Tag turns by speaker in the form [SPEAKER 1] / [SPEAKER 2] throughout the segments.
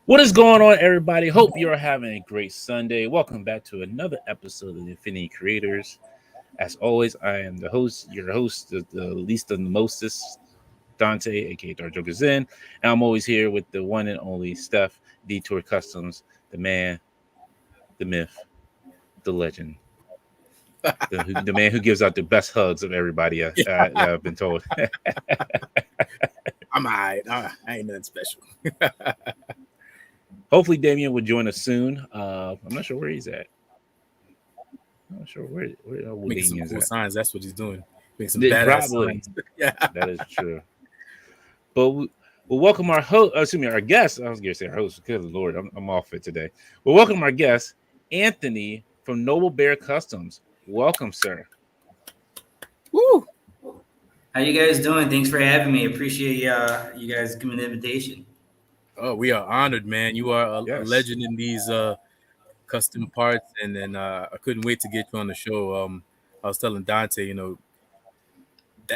[SPEAKER 1] What is going on, everybody? Hope you're having a great Sunday. Welcome back to another episode of the Infinity Creators. As always, I am the host, your host, the least and the mostest, Dante, aka Darkjokerzin. And I'm always here with the one and only Steph, Dtour Customs, the man, the myth, the legend, the man who gives out the best hugs of everybody that I've been told.
[SPEAKER 2] I'm all right. I ain't nothing special.
[SPEAKER 1] Hopefully, Damien will join us soon. I'm not sure where he's at. I'm not sure where
[SPEAKER 2] Making some
[SPEAKER 1] Damien's
[SPEAKER 2] cool
[SPEAKER 1] at.
[SPEAKER 2] signs. That's what he's doing. Making some badass signs.
[SPEAKER 1] Yeah, that is true. But we'll welcome our host. Excuse me, our guest. I was going to say our host. Good Lord, I'm off it today. We'll welcome our guest, Anthony from Noble Bear Customs. Welcome, sir.
[SPEAKER 2] Woo!
[SPEAKER 3] How you guys doing? Thanks for having me. Appreciate you guys giving the invitation.
[SPEAKER 2] Oh, we are honored, man. You are a
[SPEAKER 1] Yes.
[SPEAKER 2] legend in these custom parts, and then I couldn't wait to get you on the show. I was telling Dante, the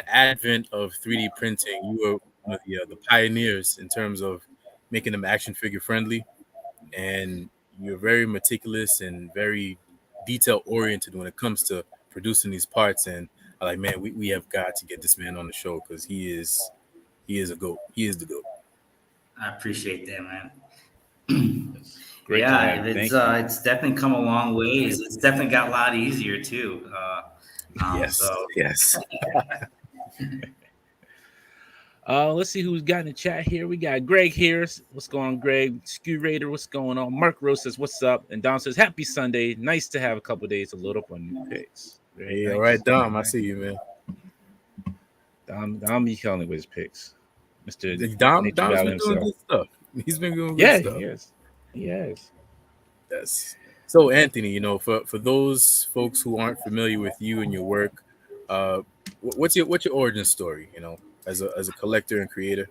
[SPEAKER 2] advent of 3D printing, you were one of the pioneers in terms of making them action figure friendly, and you're very meticulous and very detail oriented when it comes to producing these parts. And I'm like, man, we have got to get this man on the show because he is a goat. He is the goat.
[SPEAKER 3] I appreciate that, man.
[SPEAKER 1] Great.
[SPEAKER 3] Yeah, it's definitely come a long ways. It's definitely got a lot easier too.
[SPEAKER 2] Yes.
[SPEAKER 1] Let's see who's got in the chat here. We got Greg here. What's going on, Greg? Skew Raider, what's going on? Mark Rose says, what's up? And Dom says, happy Sunday. Nice to have a couple of days to load up on new picks.
[SPEAKER 2] Yeah, all right, Dom. I see you,
[SPEAKER 1] man. Dom be killing it with his picks. Mr.
[SPEAKER 2] Dom's been doing good stuff. He's been doing good stuff.
[SPEAKER 1] He has.
[SPEAKER 2] Yes. So, Anthony, for those folks who aren't familiar with you and your work, what's your origin story? As a collector and creator.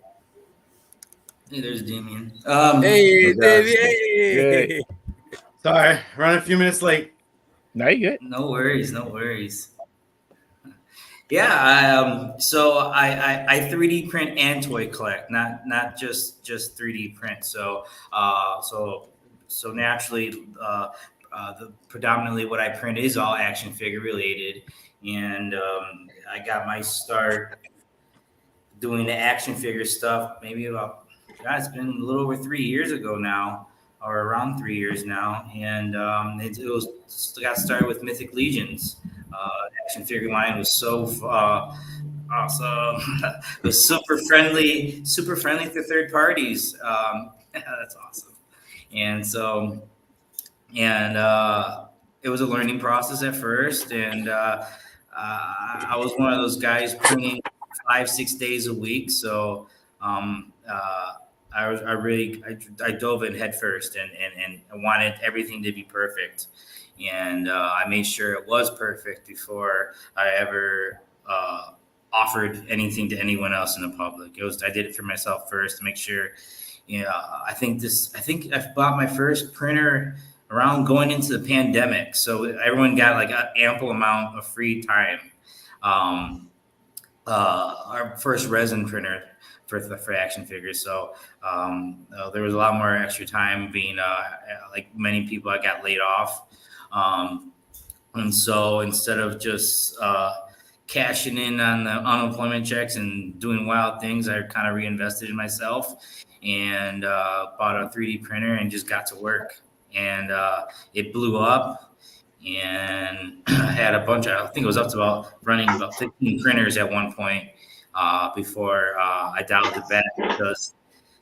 [SPEAKER 3] Hey, there's Damien.
[SPEAKER 2] Hey, Davey.
[SPEAKER 4] Sorry, running a few minutes late.
[SPEAKER 1] No, you good.
[SPEAKER 3] No worries. Yeah, so I 3D print and toy collect, not just 3D print. So naturally, the predominantly what I print is all action figure related, and I got my start doing the action figure stuff maybe it's been a little over 3 years ago now, or around 3 years now, and it got started with Mythic Legions. Action figure line was so awesome. It was super friendly to third parties. That's awesome. And so, it was a learning process at first, and I was one of those guys printing 5-6 days a week. So I dove in head first and wanted everything to be perfect. And I made sure it was perfect before I ever offered anything to anyone else in the public. I did it for myself first to make sure. I think I bought my first printer around going into the pandemic, so everyone got like an ample amount of free time. Our first resin printer for action figures, so there was a lot more extra time being like many people. I got laid off. And so instead of just cashing in on the unemployment checks and doing wild things, I kind of reinvested in myself and bought a 3D printer and just got to work. And it blew up, and I had a bunch of, I think it was up to running about 15 printers at one point before I dialed it back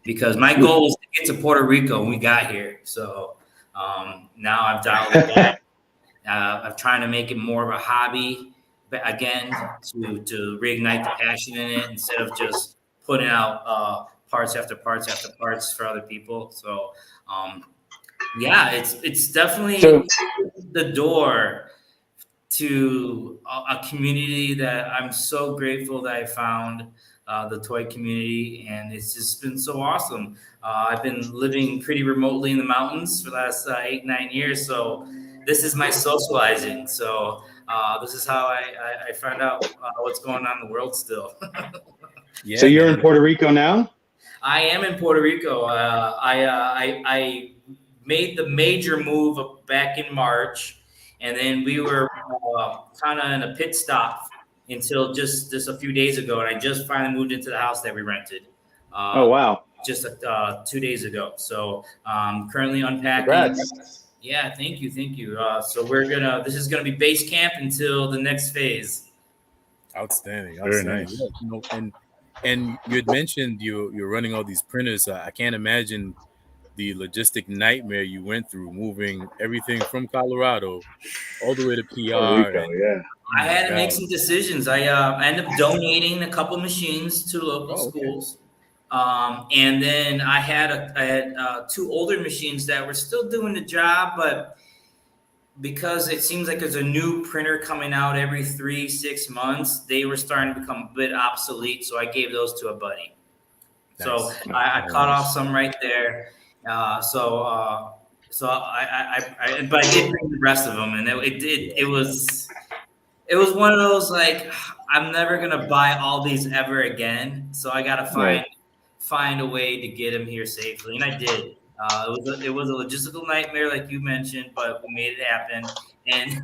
[SPEAKER 3] because my goal was to get to Puerto Rico when we got here. So now I've dialed it back. I'm trying to make it more of a hobby, but again, to reignite the passion in it instead of just putting out parts after parts after parts for other people. So, yeah, it's definitely the door to a community that I'm so grateful that I found. The toy community, and it's just been so awesome. I've been living pretty remotely in the mountains for the last 8-9 years, so this is my socializing. So this is how I find out what's going on in the world still.
[SPEAKER 4] Yeah, so you're in Puerto Rico now?
[SPEAKER 3] I am in Puerto Rico. I made the major move back in March, and then we were kind of in a pit stop until just a few days ago, and I just finally moved into the house that we rented.
[SPEAKER 4] Oh wow!
[SPEAKER 3] Just 2 days ago. So currently unpacking.
[SPEAKER 4] Congrats.
[SPEAKER 3] Yeah, thank you. So this is gonna be base camp until the next phase.
[SPEAKER 2] Outstanding.
[SPEAKER 1] Very nice.
[SPEAKER 2] Yeah, and you had mentioned you're running all these printers. I can't imagine the logistic nightmare you went through moving everything from Colorado all the way to PR.
[SPEAKER 4] Rico, yeah.
[SPEAKER 3] I had to make some decisions. I ended up donating a couple machines to local schools. And then I had 2 older machines that were still doing the job, but because it seems like there's a new printer coming out every 3-6 months, they were starting to become a bit obsolete. So I gave those to a buddy. Nice. So I cut off some right there. But I did bring the rest of them, and it was one of those like, I'm never gonna buy all these ever again. So I gotta find a way to get them here safely, and I did. It was a logistical nightmare, like you mentioned, but we made it happen. And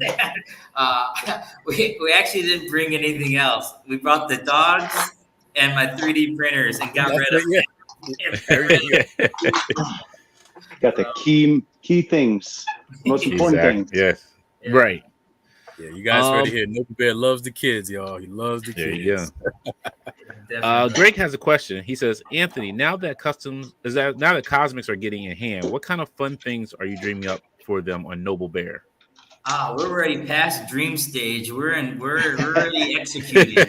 [SPEAKER 3] we actually didn't bring anything else. We brought the dogs and my 3D printers and got rid of it.
[SPEAKER 4] Got the key things, most important things.
[SPEAKER 1] Yes, yeah. Right.
[SPEAKER 2] Yeah, you guys ready here? Noble Bear loves the kids, y'all. He loves the kids.
[SPEAKER 1] Yeah. Greg has a question. He says, Anthony, now that cosmics are getting in hand, what kind of fun things are you dreaming up for them on Noble Bear?
[SPEAKER 3] We're already past dream stage. We're already executing.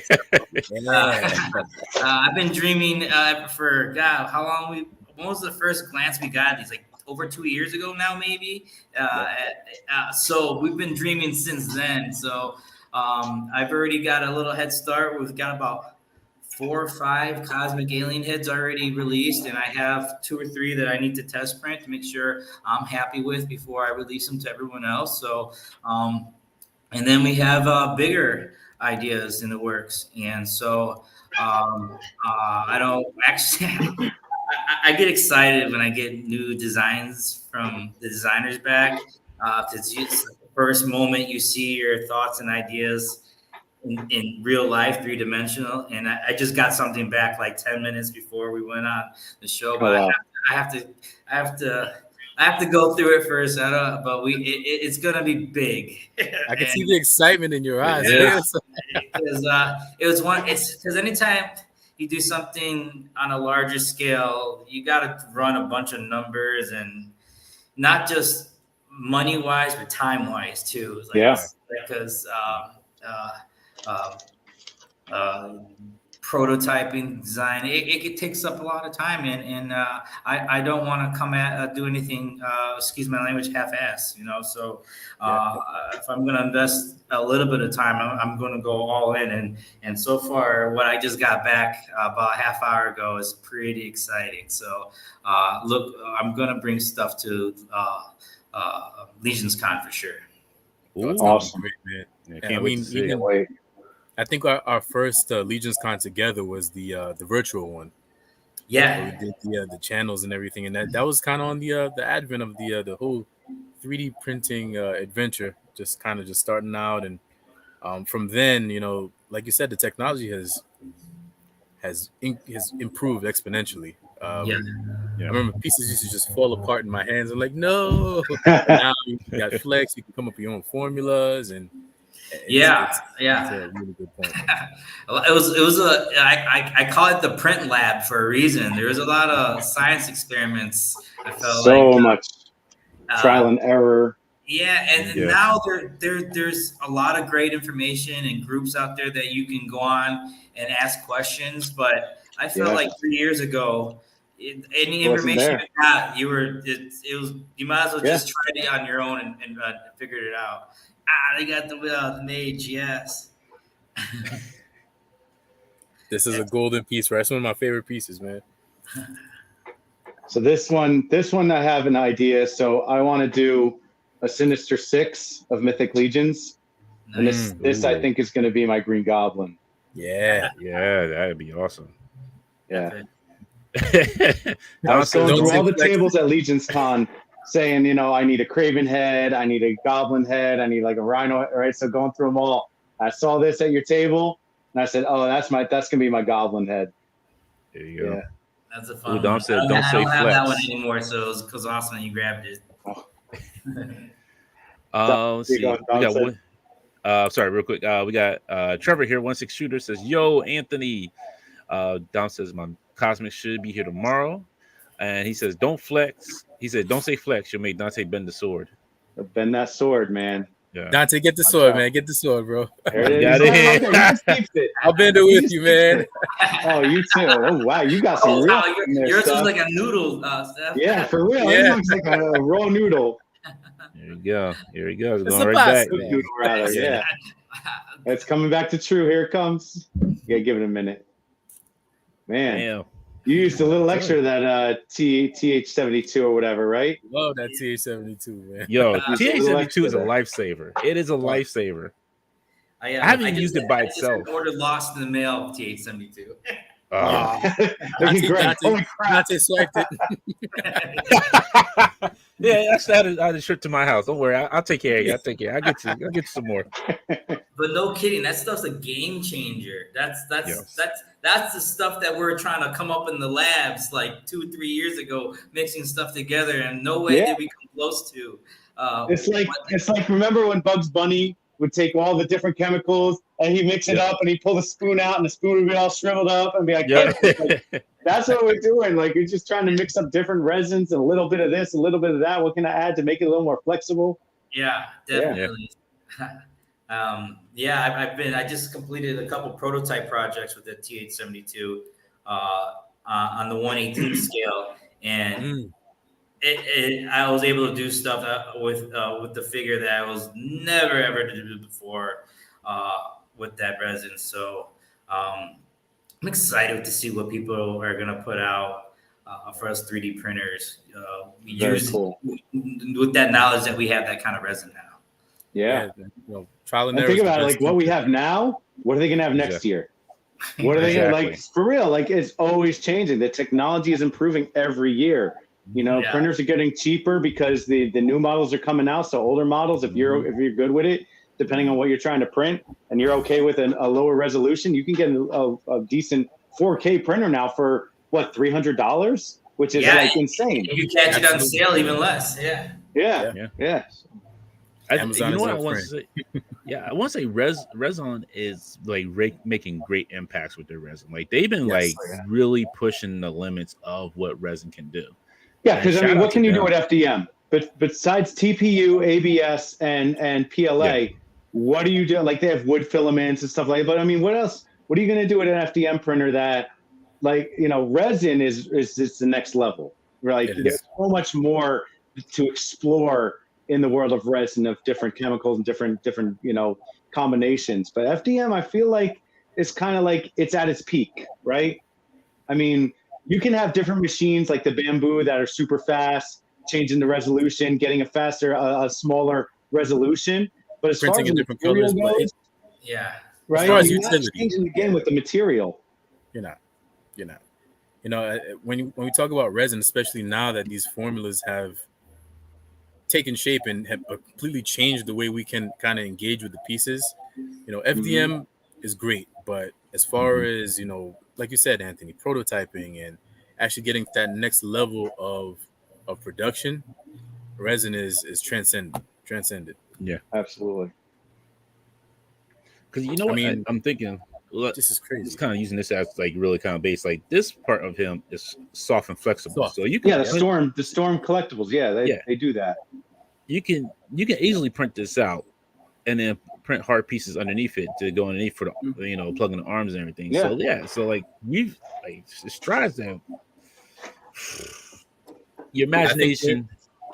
[SPEAKER 3] I've been dreaming for God. How long when was the first glance we got these? Like over 2 years ago now, maybe. So we've been dreaming since then. So I've already got a little head start. We've got about 4 or 5 cosmic alien heads already released, and I have 2 or 3 that I need to test print to make sure I'm happy with before I release them to everyone else. So, and then we have bigger ideas in the works, and so I don't actually. I get excited when I get new designs from the designers back, because it's the first moment you see your thoughts and ideas in real life, 3-dimensional. And I just got something back like 10 minutes before we went on the show, but I have to go through it first. It's gonna be big.
[SPEAKER 2] I can see the excitement in your eyes.
[SPEAKER 3] Yeah. Because anytime you do something on a larger scale, you got to run a bunch of numbers, and not just money wise, but time wise too. Because prototyping, design, it takes up a lot of time, and I don't want to come at do anything, excuse my language, half-ass, So if I'm going to invest a little bit of time, I'm going to go all in, and so far what I just got back about a half hour ago is pretty exciting. So look, I'm going to bring stuff to Legions Con for sure.
[SPEAKER 2] Ooh, awesome, great, man. Yeah, can't wait to see it. I think our first Legions Con together was the virtual one.
[SPEAKER 3] Yeah,
[SPEAKER 2] we did the channels and everything, and that was kind of on the advent of the whole 3D printing adventure, just starting out, and from then, like you said, the technology has improved exponentially. I remember pieces used to just fall apart in my hands. I'm like, no. Now you got Flex, you can come up with your own formulas, and it's a really good point.
[SPEAKER 3] I call it the print lab for a reason. There was a lot of science experiments. I felt
[SPEAKER 4] so much trial and error.
[SPEAKER 3] Yeah, and now there's a lot of great information and groups out there that you can go on and ask questions. But I felt like 3 years ago, any information you got, you might as well just try it on your own and figured it out. They got the mage, yes.
[SPEAKER 2] This is a golden piece, right? It's one of my favorite pieces, man.
[SPEAKER 4] So this one I have an idea. So I want to do a Sinister 6 of Mythic Legions. And this I think is going to be my Green Goblin.
[SPEAKER 2] Yeah,
[SPEAKER 1] that'd be awesome.
[SPEAKER 4] Yeah. I
[SPEAKER 1] Don
[SPEAKER 4] was
[SPEAKER 1] says,
[SPEAKER 4] going through
[SPEAKER 2] don't
[SPEAKER 4] all the
[SPEAKER 2] say
[SPEAKER 4] tables at Legion's Con saying, you know, I need a Craven head, I need a Goblin head, I need like a Rhino, right? So going through them all, I saw this at your table, and I said, oh, that's gonna be my Goblin head.
[SPEAKER 1] there you go.
[SPEAKER 4] Yeah.
[SPEAKER 3] That's a fun
[SPEAKER 1] Ooh, Dom
[SPEAKER 3] one.
[SPEAKER 1] said,
[SPEAKER 3] I
[SPEAKER 1] don't say
[SPEAKER 3] don't have that one
[SPEAKER 1] flex.
[SPEAKER 3] anymore, so it was awesome that you grabbed it.
[SPEAKER 1] Let's see.
[SPEAKER 4] Going,
[SPEAKER 1] We got
[SPEAKER 4] said.
[SPEAKER 1] one. Sorry, real quick. We got Trevor here. 16 Shooter says, "Yo, Anthony." Dom says, "My Cosmic should be here tomorrow," and he says, "Don't flex." He said, "Don't say flex. You'll make Dante bend the sword."
[SPEAKER 4] Bend that sword, man.
[SPEAKER 1] Yeah,
[SPEAKER 2] Dante, get the sword, man. Get the sword, bro.
[SPEAKER 4] There it is.
[SPEAKER 1] Got
[SPEAKER 4] He's
[SPEAKER 1] it.
[SPEAKER 4] like, he just keeps it.
[SPEAKER 2] I'll bend it
[SPEAKER 4] He
[SPEAKER 2] with
[SPEAKER 4] just
[SPEAKER 2] you,
[SPEAKER 4] keeps
[SPEAKER 2] man.
[SPEAKER 4] it. Oh, you too. Oh, wow. You got some real
[SPEAKER 3] Wow,
[SPEAKER 4] in there,
[SPEAKER 3] yours was
[SPEAKER 4] Steph.
[SPEAKER 3] like a noodle, Steph.
[SPEAKER 4] Yeah, for real.
[SPEAKER 2] Yeah.
[SPEAKER 4] It looks like a raw noodle.
[SPEAKER 1] There you go. Here he goes.
[SPEAKER 2] It's
[SPEAKER 1] Going
[SPEAKER 2] a
[SPEAKER 1] right
[SPEAKER 2] pasta,
[SPEAKER 1] back.
[SPEAKER 2] man.
[SPEAKER 4] Noodle, rather. Yeah. It's coming back to true. Here it comes. Yeah, give it a minute. Man,
[SPEAKER 1] Damn.
[SPEAKER 4] you used a little extra of that TH72 or whatever, right?
[SPEAKER 2] Love that TH72, man.
[SPEAKER 1] Yo,
[SPEAKER 3] Use
[SPEAKER 4] a little
[SPEAKER 1] TH72 is a
[SPEAKER 4] extra
[SPEAKER 1] lifesaver. It is a lifesaver. I
[SPEAKER 3] I
[SPEAKER 1] haven't
[SPEAKER 3] just-
[SPEAKER 1] used it by
[SPEAKER 3] I just
[SPEAKER 1] itself.
[SPEAKER 3] ordered lost in the mail TH72.
[SPEAKER 4] Look at Greg. Holy crap.
[SPEAKER 2] Dante swiped it.
[SPEAKER 1] Yeah, actually, I had a trip to my house. Don't worry, I'll take care of you. I'll take care. I'll get you some more.
[SPEAKER 3] But no kidding, that stuff's a game changer. That's
[SPEAKER 1] Yes.
[SPEAKER 3] the stuff that we're trying to come up in the labs like 2-3 years ago, mixing stuff together, and no way did we come close to.
[SPEAKER 4] It's like remember when Bugs Bunny would take all the different chemicals and he'd mix it up and he'd pull the spoon out and the spoon would be all shriveled up and be like,
[SPEAKER 1] Yeah.
[SPEAKER 4] Like, that's what we're doing. Like we're just trying to mix up different resins and a little bit of this, a little bit of that. What can I add to make it a little more flexible?
[SPEAKER 3] Yeah, definitely. I just completed a couple prototype projects with the TH72 on the 1/18 scale, and I was able to do stuff with the figure that I was never ever to do before with that resin. So I'm excited to see what people are gonna put out for us 3D printers.
[SPEAKER 4] Cool.
[SPEAKER 3] With that knowledge that we have that kind of resin now.
[SPEAKER 4] Yeah.
[SPEAKER 2] Trial and
[SPEAKER 4] And
[SPEAKER 2] error.
[SPEAKER 4] think about it, like what we have now, what are they gonna have next year? What are they gonna like for real? Like it's always changing. The technology is improving every year. You know, printers are getting cheaper because the new models are coming out. So older models, if you're good with it, depending on what you're trying to print, and you're okay with a lower resolution, you can get a decent 4K printer now for what, $300, which is like insane.
[SPEAKER 3] You can catch it on sale even less.
[SPEAKER 4] Yeah.
[SPEAKER 2] Amazon
[SPEAKER 1] you know
[SPEAKER 2] is
[SPEAKER 1] what I
[SPEAKER 2] our
[SPEAKER 1] want to
[SPEAKER 2] friend.
[SPEAKER 1] say? Yeah, I want to say Resin is like making great impacts with their resin. Like they've been really pushing the limits of what resin can do.
[SPEAKER 4] Yeah, because I mean, what can you do with FDM? But besides TPU, ABS, and PLA, what do you do? Like they have wood filaments and stuff like that. But I mean, what else? What are you going to do with an FDM printer that, like, you know, resin is just the next level? Like there's so much more to explore in the world of resin, of different chemicals and different you know, combinations. But FDM, I feel like it's kind of like it's at its peak, right? I mean, you can have different machines like the Bamboo that are super fast, changing the resolution, getting a smaller resolution. But as far as
[SPEAKER 2] in different colors,
[SPEAKER 4] goes, right?
[SPEAKER 2] As far as
[SPEAKER 4] you're not
[SPEAKER 2] utility,
[SPEAKER 4] changing the game with the material.
[SPEAKER 2] You're not. You know, when we talk about resin, especially now that these formulas have taken shape and have completely changed the way we can kind of engage with the pieces. You know, FDM is great, but as far as, you know, like you said, Anthony, prototyping and actually getting to that next level of production, resin is transcended.
[SPEAKER 1] Yeah,
[SPEAKER 4] absolutely.
[SPEAKER 1] Because you know what, I'm thinking,
[SPEAKER 2] this is crazy.
[SPEAKER 1] It's kind of using this as like really kind of base. Like this part of him is soft and flexible, so you can
[SPEAKER 4] the storm collectibles. Yeah, they do that. You can
[SPEAKER 1] easily print this out, and then print hard pieces underneath it to go underneath for the, you know, plugging the arms and everything. So like we've like it strives that your imagination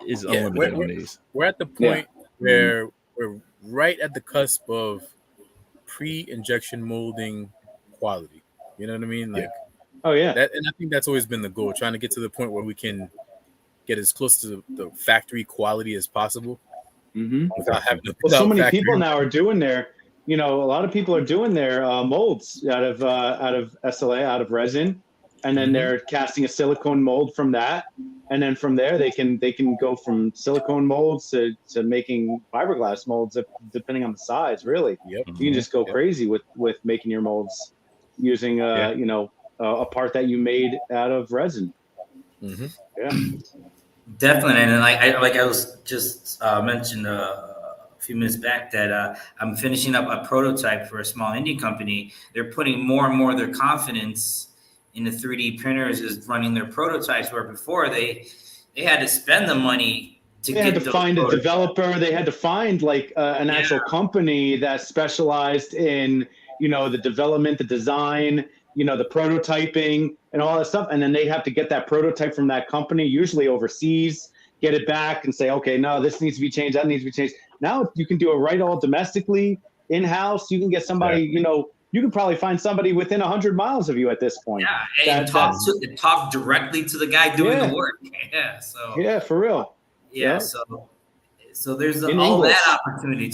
[SPEAKER 1] is unlimited on these.
[SPEAKER 2] We're at the point where we're right at the cusp of pre-injection molding quality. You know what I mean? Like, and I think that's always been the goal, trying to get to the point where we can get as close to the factory quality as possible. Without having to
[SPEAKER 4] so many people now are doing their, you know, a lot of people are doing their molds out of SLA, out of resin, and then they're casting a silicone mold from that, and then from there they can go from silicone molds to making fiberglass molds depending on the size. Really,
[SPEAKER 2] Yep.
[SPEAKER 4] you can just go crazy with making your molds using a part that you made out of resin. Yeah,
[SPEAKER 3] definitely. And I was just mentioned a few minutes back that I'm finishing up a prototype for a small indie company. They're putting more and more of their confidence in the 3D printers is running their prototypes, where before they had to spend the money to
[SPEAKER 4] they had to find a developer. They had to find like an actual company that specialized in the development, the design, the prototyping and all that stuff. And then they'd have to get that prototype from that company, usually overseas, get it back and say, okay, no, this needs to be changed. That needs to be changed. Now you can do it all domestically, in-house. You can get somebody, you can probably find somebody within 100 miles of you at this point.
[SPEAKER 3] Yeah, and talk directly to the guy doing the work. Yeah, so.
[SPEAKER 4] Yeah, for real.
[SPEAKER 3] Yeah, so there's all that opportunity.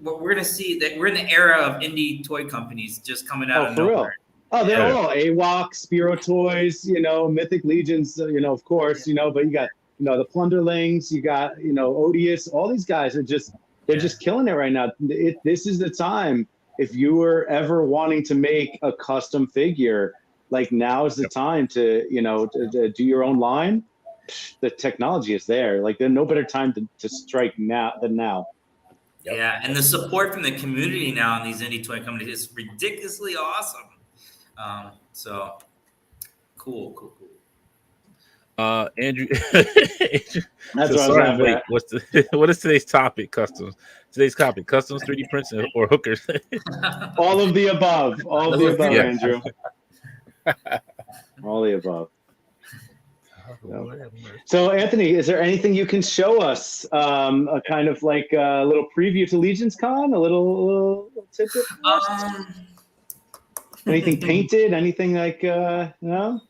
[SPEAKER 3] We're gonna see that we're in the era of indie toy companies just coming out of nowhere.
[SPEAKER 4] Real. Oh, they're all AWOC, Spiro Toys, Mythic Legions, of course, but you got, the Plunderlings, you got, Odious, all these guys are just, they're just killing it right now. This is the time. If you were ever wanting to make a custom figure, like now is the time to, to do your own line. The technology is there. Like there's no better time to strike now than now.
[SPEAKER 3] Yeah, and the support from the community now on these indie toy companies is ridiculously awesome. So cool.
[SPEAKER 1] Andrew,
[SPEAKER 4] that's what I was
[SPEAKER 1] wait, what is today's topic? Customs. Today's topic: customs, 3D prints, or hookers.
[SPEAKER 4] All of the above. All of the above, Andrew. All the above. So, Anthony, is there anything you can show us? A kind of like a little preview to Legions Con? A little tidbit? Anything painted? Anything like no?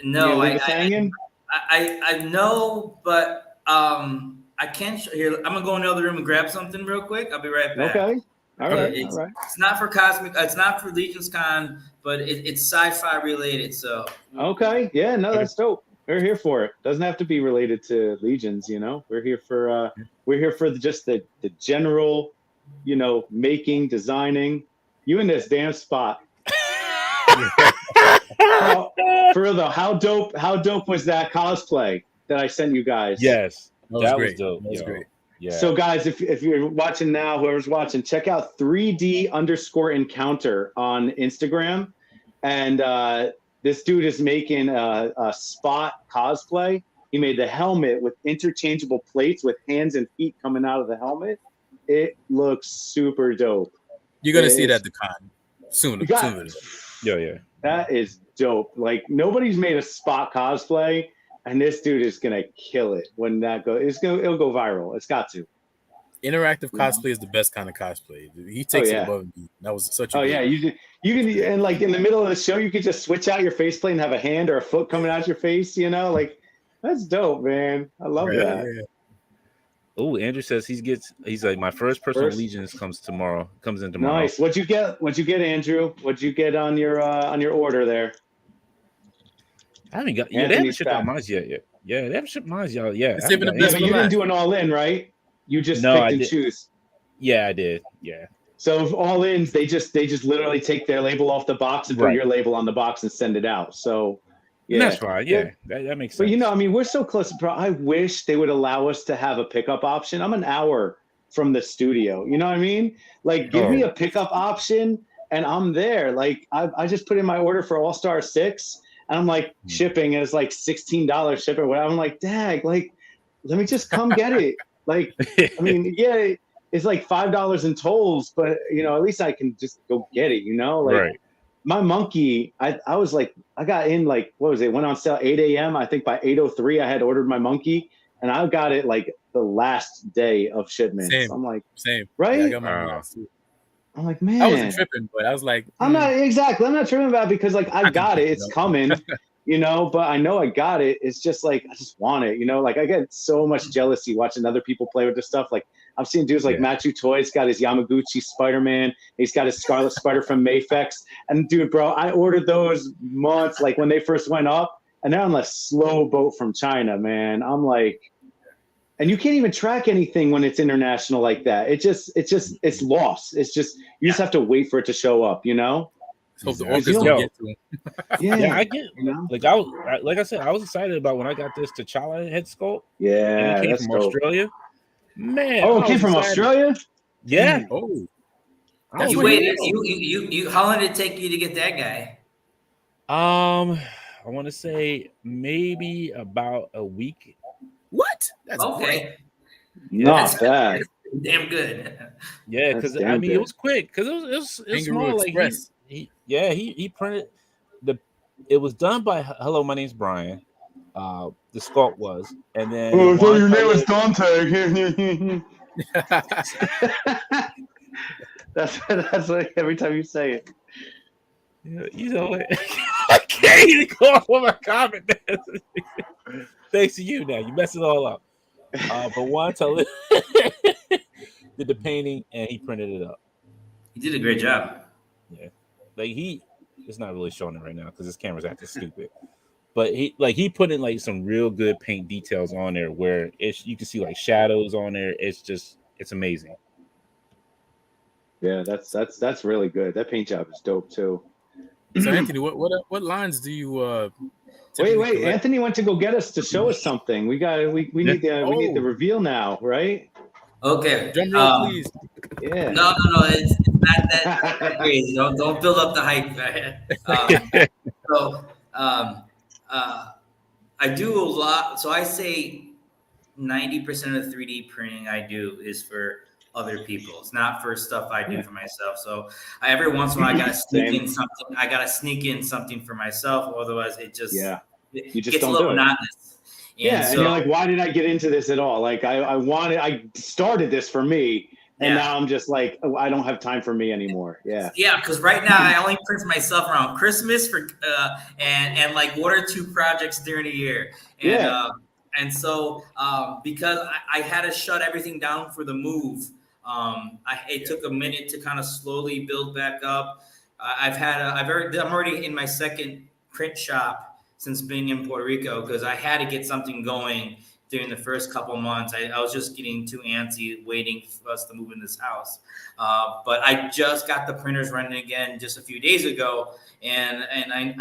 [SPEAKER 3] No, I know, but I can't show here. I'm gonna go in the other room and grab something real quick. I'll be right back.
[SPEAKER 4] Okay. All right.
[SPEAKER 3] It's not for Cosmic. It's not for Legions Con, but it's sci-fi related. So.
[SPEAKER 4] Okay. Yeah. No, that's dope. We're here for it. Doesn't have to be related to Legions. We're here for just the general, making, designing. You in this damn spot. For real though, how dope was that cosplay that I sent you guys?
[SPEAKER 1] Yes, that
[SPEAKER 2] was
[SPEAKER 1] was dope.
[SPEAKER 2] That was great.
[SPEAKER 1] Yeah.
[SPEAKER 4] So guys, if you're watching now, whoever's watching, check out 3D_encounter on Instagram, and this dude is making a Spot cosplay. He made the helmet with interchangeable plates with hands and feet coming out of the helmet. It looks super dope.
[SPEAKER 2] You're gonna see it at the con soon.
[SPEAKER 1] Yeah.
[SPEAKER 4] That is dope. Like nobody's made a Spot cosplay, and this dude is gonna kill it when that goes. It'll go viral. It's got to.
[SPEAKER 2] Interactive cosplay is the best kind of cosplay. He takes it above and beyond. That was such a
[SPEAKER 4] you can and like in the middle of the show you could just switch out your faceplate and have a hand or a foot coming out your face, like that's dope, man. I love that.
[SPEAKER 2] Yeah.
[SPEAKER 1] Oh, Andrew says he's like my first personal Legions comes in tomorrow.
[SPEAKER 4] Nice. What'd you get, Andrew? What'd you get on your order there?
[SPEAKER 1] I haven't got. Yeah, they haven't shipped out mine yet. Yeah, they haven't shipped mine y'all. Yeah,
[SPEAKER 2] but you
[SPEAKER 4] didn't do an all-in, right? You just picked and choose.
[SPEAKER 1] Yeah, I did. Yeah.
[SPEAKER 4] So if all-ins, they just literally take their label off the box and put your label on the box and send it out. So yeah,
[SPEAKER 1] that's fine. Yeah, that makes sense.
[SPEAKER 4] But we're so close. I wish they would allow us to have a pickup option. I'm an hour from the studio. You know what I mean? Like, give me a pickup option, and I'm there. Like, I just put in my order for All-Star 6, and I'm like shipping, and it's like $16 shipping. I'm like, dag, like, let me just come get it. Like, I mean, yeah, it's like $5 in tolls, but at least I can just go get it. Like.
[SPEAKER 1] Right.
[SPEAKER 4] My monkey, I was like, I got in like, what was it? Went on sale 8 a.m. I think by 8:03 I had ordered my monkey, and I got it like the last day of shipment.
[SPEAKER 2] Same.
[SPEAKER 4] So I'm like,
[SPEAKER 2] same.
[SPEAKER 4] Right?
[SPEAKER 2] Yeah, I got my last too.
[SPEAKER 4] I'm like, man.
[SPEAKER 2] I wasn't tripping, but I was like,
[SPEAKER 4] I'm not tripping about it because like I got it. It's coming. you know, but I know I got it. It's just like, I just want it, you know, like I get so much jealousy watching other people play with this stuff. Like I've seen dudes like Matthew Toy's got his Yamaguchi Spider-Man. He's got his Scarlet Spider from Mafex. And dude, bro, I ordered those months, like when they first went up, and they're on a slow boat from China, man. I'm like, and you can't even track anything when it's international like that. It's lost. It's just, you just have to wait for it to show up, you know?
[SPEAKER 2] Hope the orcas don't get to him.
[SPEAKER 1] Yeah, I get. You know? Like like I said, I was excited about when I got this T'Challa head sculpt.
[SPEAKER 4] Yeah,
[SPEAKER 1] and it came from Australia. Man,
[SPEAKER 4] oh, it came from Australia.
[SPEAKER 1] Yeah.
[SPEAKER 2] Oh,
[SPEAKER 3] you waited. You. How long did it take you to get that guy?
[SPEAKER 1] I want to say maybe about a week.
[SPEAKER 2] What? That's
[SPEAKER 3] okay.
[SPEAKER 2] Great.
[SPEAKER 4] Not bad.
[SPEAKER 3] Damn good.
[SPEAKER 1] Yeah, because I mean it was quick because it was small.
[SPEAKER 2] Express.
[SPEAKER 1] Like he printed it was done by Hello, my name's Brian. The sculpt was, and then
[SPEAKER 4] I thought your name was Dante. That's like every time you say it.
[SPEAKER 1] Yeah, you know, I can't even go off with my comment. Thanks to you, now you messed it all up. But once I did the painting and he printed it up.
[SPEAKER 3] He did a great job.
[SPEAKER 1] Yeah, like it's not really showing it right now because his camera's acting stupid. But he put in like some real good paint details on there where you can see like shadows on there. It's amazing.
[SPEAKER 4] Yeah, that's really good. That paint job is dope too.
[SPEAKER 2] So Anthony, what lines do you
[SPEAKER 4] wait,
[SPEAKER 2] collect?
[SPEAKER 4] Anthony went to go get us to show us something. We need the reveal now, right?
[SPEAKER 3] Okay.
[SPEAKER 2] Drum roll, please.
[SPEAKER 4] Yeah.
[SPEAKER 3] No, it's not that crazy. Don't build up the hype. I do a lot. So I say 90% of the 3D printing I do is for other people. It's not for stuff I do for myself. So every once in a while I gotta sneak in something for myself. Otherwise it just gets a little monotonous.
[SPEAKER 4] And you're like, why did I get into this at all? Like I started this for me. And now I'm just like, I don't have time for me anymore. Yeah.
[SPEAKER 3] Yeah, because right now I only print for myself around Christmas and like 1 or 2 projects during the year. And so because I had to shut everything down for the move, it took a minute to kind of slowly build back up. I'm already in my second print shop since being in Puerto Rico because I had to get something going during the first couple months. I was just getting too antsy waiting for us to move in this house. But I just got the printers running again just a few days ago. And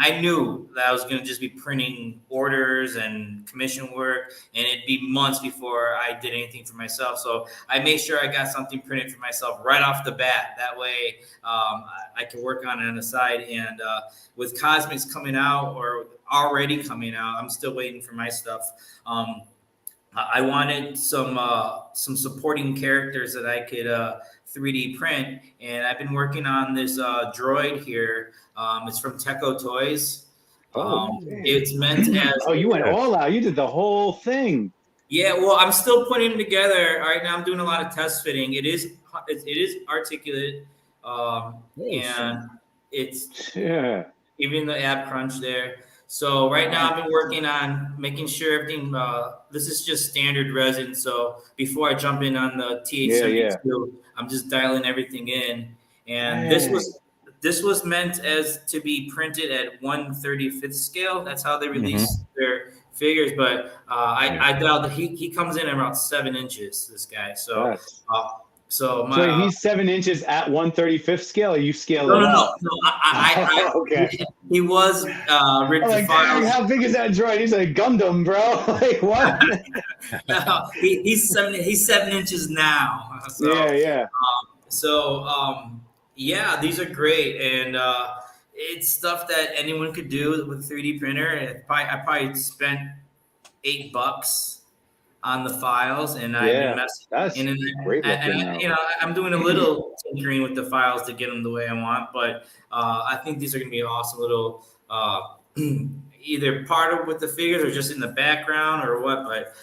[SPEAKER 3] I knew that I was going to just be printing orders and commission work, and it'd be months before I did anything for myself. So I made sure I got something printed for myself right off the bat. That way I can work on it on the side. And with Cosmics coming out or already coming out, I'm still waiting for my stuff. I wanted some supporting characters that I could 3D print, and I've been working on this droid here. It's from Teco Toys. It's meant as
[SPEAKER 4] you went all out. You did the whole thing.
[SPEAKER 3] Yeah, well, I'm still putting them together. Right now, I'm doing a lot of test fitting. It is articulate, and it's even the ab crunch there. So right now I've been working on making sure everything, this is just standard resin. So before I jump in on the TH72, I'm just dialing everything in. And this was meant as to be printed at 1/35th scale. That's how they release their figures. But I dialed, he comes in at about 7 inches, this guy. So so
[SPEAKER 4] he's 7 inches at 1/35th scale, or you scale it
[SPEAKER 3] up? No. Okay. He was ripped to files.
[SPEAKER 4] How big is that droid? He's like Gundam, bro. Like what?
[SPEAKER 3] No, he's 7 inches now. So, these are great, and it's stuff that anyone could do with a 3D printer. I probably spent $8 on the files, and I've been messing.
[SPEAKER 4] That's great.
[SPEAKER 3] And I'm doing a little tinkering with the files to get them the way I want. But I think these are going to be awesome little, either part of with the figures or just in the background or what. But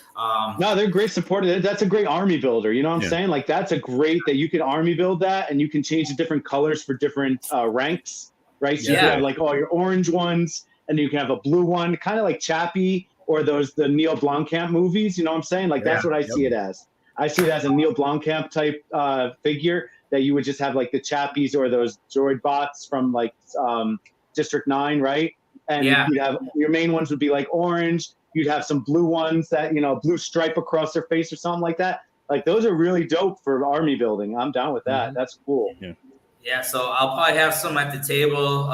[SPEAKER 4] no, they're great support. That's a great army builder. You know what I'm saying? Like that's a great that you can army build that, and you can change the different colors for different ranks, right? So you have like all your orange ones. and you can have a blue one, kind of like Chappie or the Neil Blomkamp movies. You know what I'm saying? Like that's what I see it as. I see it as a Neil Blomkamp type figure that you would just have like the Chappies or those droid bots from like District 9, right? And you'd have your main ones would be like orange. You'd have some blue ones that, blue stripe across their face or something like that. Like those are really dope for army building. I'm down with that. That's cool.
[SPEAKER 3] Yeah, so I'll probably have some at the table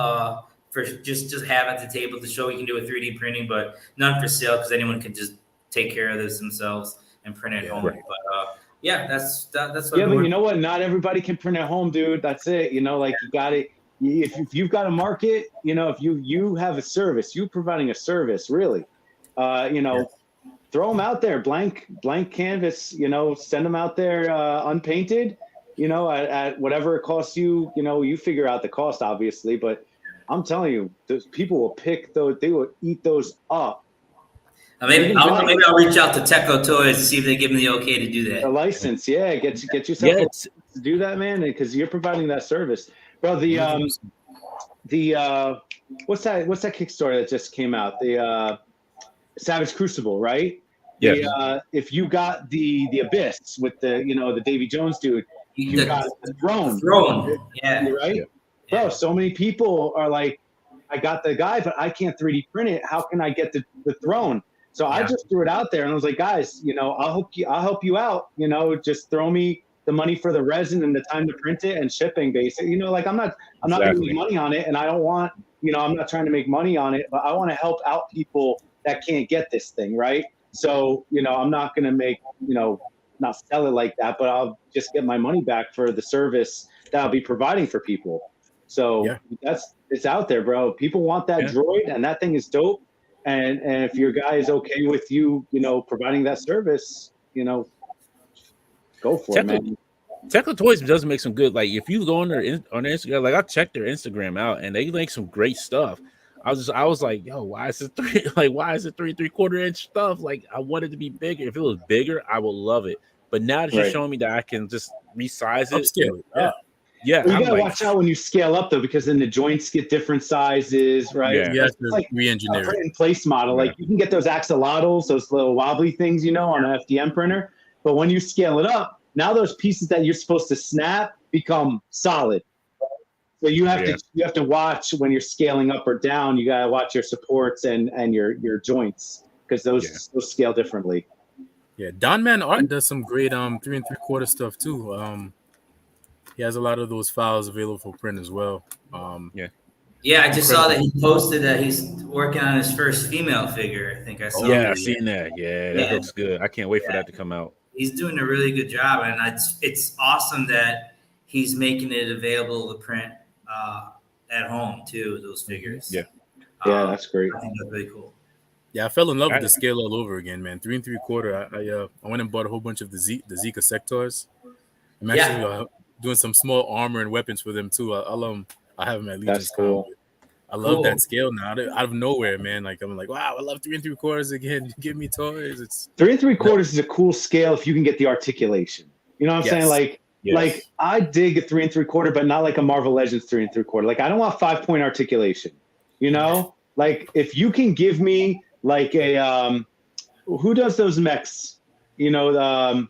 [SPEAKER 3] for just have at the table to show we can do a 3D printing, but none for sale because anyone can just take care of this themselves and print it at home.
[SPEAKER 1] Right.
[SPEAKER 3] But that's what.
[SPEAKER 4] Yeah, but you know what? Not everybody can print at home, dude. That's it. Like you got it. If you've got a market, if you have a service, you providing a service, really, throw them out there, blank canvas, send them out there unpainted, at whatever it costs you, you figure out the cost, obviously, but I'm telling you, those people will pick those, they will eat those up.
[SPEAKER 3] Maybe I'll reach out to Teco Toys to see if they give me the okay to do that.
[SPEAKER 4] A license, yeah, get yourself to do that, man, because you're providing that service, bro. What's that Kickstarter that just came out? The Savage Crucible, right?
[SPEAKER 1] Yeah.
[SPEAKER 4] If you got the Abyss with the Davy Jones dude, you got the throne.
[SPEAKER 3] Yeah.
[SPEAKER 4] Right? Yeah. Bro, so many people are like, I got the guy, but I can't 3D print it. How can I get the throne? So I just threw it out there and I was like, guys, I'll help you out. Just throw me the money for the resin and the time to print it and shipping, basically. Like I'm not going to make money on it, and I don't want, I'm not trying to make money on it, but I want to help out people that can't get this thing, right? So, I'm not going to make, not sell it like that, but I'll just get my money back for the service that I'll be providing for people. So it's out there, bro. People want that droid, and that thing is dope. And if your guy is okay with you, providing that service, go for it, man.
[SPEAKER 1] Teco Toys does make some good. Like if you go on their Instagram, like I checked their Instagram out, and they make some great stuff. I was like, yo, why is it 3 inch stuff? Like I want it to be bigger. If it was bigger, I would love it. But now that you're showing me that I can just resize it,
[SPEAKER 2] upscale it.
[SPEAKER 4] Yeah, well, you gotta watch out when you scale up though, because then the joints get different sizes, right?
[SPEAKER 2] Yeah, it's
[SPEAKER 4] like
[SPEAKER 2] re-engineer.
[SPEAKER 4] Print in place model. Like you can get those axolotls, those little wobbly things, on an FDM printer. But when you scale it up, now those pieces that you're supposed to snap become solid. So you have to watch when you're scaling up or down. You gotta watch your supports and your joints because those scale differently.
[SPEAKER 2] Yeah, Don Man Art does some great 3 3/4 stuff too. He has a lot of those files available for print as well.
[SPEAKER 3] Yeah, I just saw that he posted that he's working on his first female figure. I think I saw.
[SPEAKER 1] Yeah, I've seen that. Yeah, that looks good. I can't wait for that to come out.
[SPEAKER 3] He's doing a really good job, and it's awesome that he's making it available to print at home too. Those figures.
[SPEAKER 4] Yeah, that's great.
[SPEAKER 3] I think that's really cool.
[SPEAKER 2] Yeah, I fell in love with the scale all over again, man. 3 3/4. I went and bought a whole bunch of the Zika sectors. I'm actually doing some small armor and weapons for them too. I have them at Legion's.
[SPEAKER 4] That's cool.
[SPEAKER 2] I love that scale now. Out of nowhere, man. Like I'm like, wow, I love 3 3/4 again. Give me toys. It's
[SPEAKER 4] 3 3/4 is a cool scale if you can get the articulation. You know what I'm saying? Like I dig a 3 3/4, but not like a Marvel Legends 3 3/4. Like I don't want 5-point articulation. Like if you can give me like a who does those mechs?
[SPEAKER 3] Joy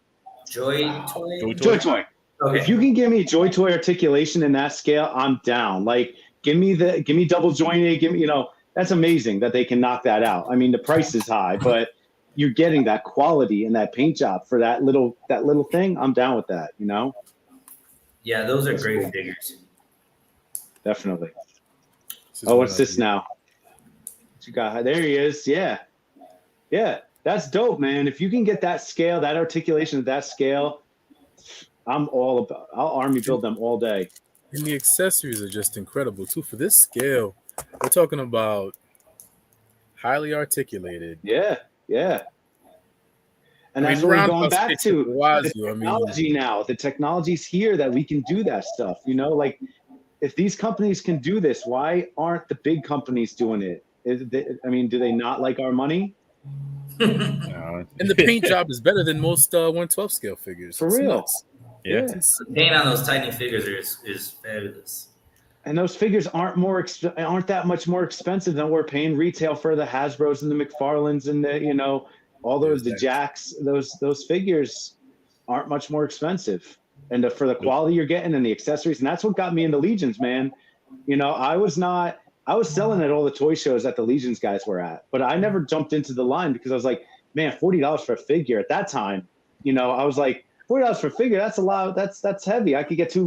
[SPEAKER 3] Toy.
[SPEAKER 4] Okay. If you can give me Joy Toy articulation in that scale, I'm down. Like, give me double jointed. Give me, that's amazing that they can knock that out. I mean, the price is high, but you're getting that quality and that paint job for that little thing. I'm down with that.
[SPEAKER 3] Yeah, those are great figures.
[SPEAKER 4] Definitely. What's this now? What you got? There he is. Yeah, that's dope, man. If you can get that scale, that articulation at that scale. I'll army build them all day.
[SPEAKER 2] And the accessories are just incredible too. For this scale, we're talking about highly articulated.
[SPEAKER 4] Yeah. And that's what we're going back to. The technology now. The technology's here that we can do that stuff. Like if these companies can do this, why aren't the big companies doing it? Do they not like our money?
[SPEAKER 2] And the paint job is better than most 1/12 scale figures.
[SPEAKER 4] For real.
[SPEAKER 3] The paint on those tiny figures is fabulous.
[SPEAKER 4] And those figures aren't that much more expensive than we're paying retail for the Hasbros and the McFarlanes and the all those the Jacks. Those figures aren't much more expensive, and for the quality you're getting and the accessories, and that's what got me into Legions, man. I was selling at all the toy shows that the Legions guys were at, but I never jumped into the line because I was like, man, $40 for a figure at that time. I was like, $40 for a figure, that's a lot. That's heavy. I can get two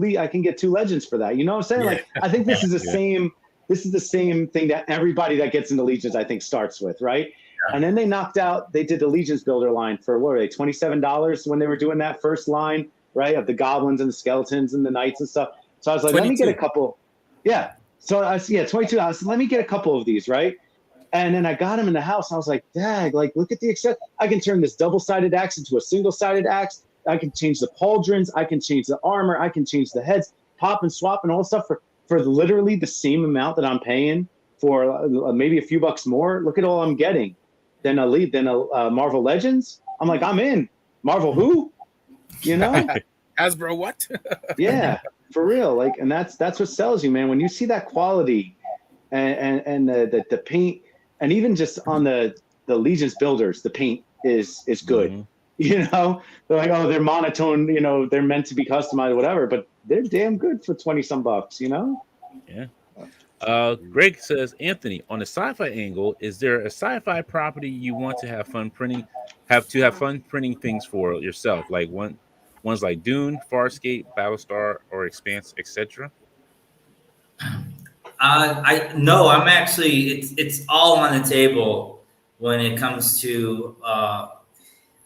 [SPEAKER 4] Legends for that. You know what I'm saying? Like, I think this is the same. This is the same thing that everybody that gets into Legions, I think, starts with, right? Yeah. And then they did the Legions Builder line for, what were they, $27 when they were doing that first line, right? Of the goblins and the skeletons and the knights and stuff. So I was like, 22. Let me get a couple. Yeah. So 22. I was, let me get a couple of these, right? And then I got them in the house. I was like, dag, like, look at the I can turn this double-sided axe into a single-sided axe. I can change the pauldrons. I can change the armor. I can change the heads, pop and swap and all stuff for literally the same amount that I'm paying for maybe a few bucks more. Look at all I'm getting. Then a Marvel Legends. I'm like, I'm in. Marvel who?
[SPEAKER 2] Hasbro what?
[SPEAKER 4] Yeah, for real. Like, and that's what sells you, man. When you see that quality and the paint, and even just on the Legions builders, the paint is good. Mm-hmm. They're like, oh, they're monotone, they're meant to be customized, whatever, but they're damn good for 20 some bucks,
[SPEAKER 1] Yeah. Greg says, Anthony, on the sci-fi angle, is there a sci-fi property you want to have fun printing things for yourself? Like ones like Dune, Farscape, Battlestar, or Expanse, etc.?
[SPEAKER 3] I'm actually, it's all on the table when it comes to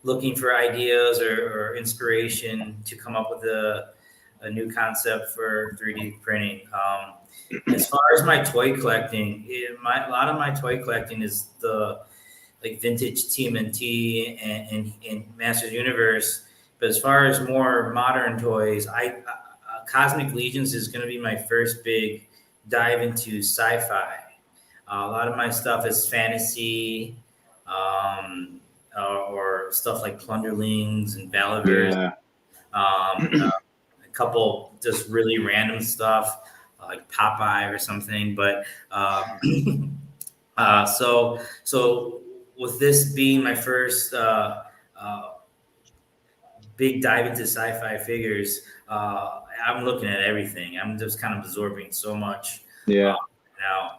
[SPEAKER 3] looking for ideas or inspiration to come up with a new concept for 3D printing. As far as my toy collecting, a lot of my toy collecting is the vintage TMNT and Masters Universe. But as far as more modern toys, Cosmic Legions is going to be my first big dive into sci-fi. A lot of my stuff is fantasy, or stuff like Plunderlings and Valivers. Yeah. A couple just really random stuff like Popeye or something. But so with this being my first big dive into sci-fi figures, I'm looking at everything. I'm just kind of absorbing so much.
[SPEAKER 4] Yeah.
[SPEAKER 3] Now.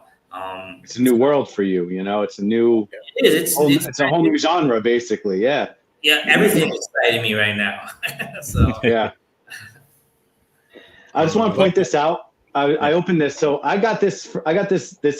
[SPEAKER 4] It's a new world for you, It's a new.
[SPEAKER 3] It is.
[SPEAKER 4] It's a whole new genre, basically. Yeah.
[SPEAKER 3] Yeah, everything is exciting me right now. So
[SPEAKER 4] yeah. I just want to point this out. I opened this, so I got this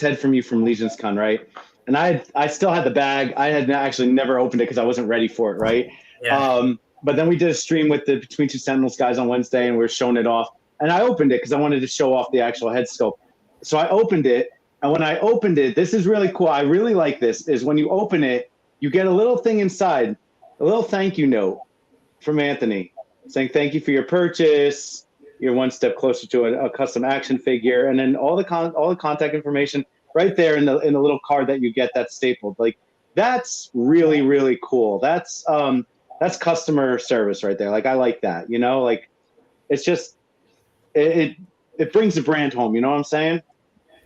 [SPEAKER 4] head from you from Legions Con, right? And I still had the bag. I had actually never opened it because I wasn't ready for it, right?
[SPEAKER 3] Yeah.
[SPEAKER 4] But then we did a stream with the Between Two Sentinels guys on Wednesday, and we were showing it off. And I opened it because I wanted to show off the actual head sculpt. So I opened it. And when I opened it, this is really cool. I really like this, is when you open it, you get a little thing inside, a little thank you note from Anthony saying, thank you for your purchase. You're one step closer to a custom action figure. And then all the contact information right there in the little card that you get that's stapled. Like, that's really, really cool. That's customer service right there. Like, I like that, like, it's just, it brings the brand home. You know what I'm saying?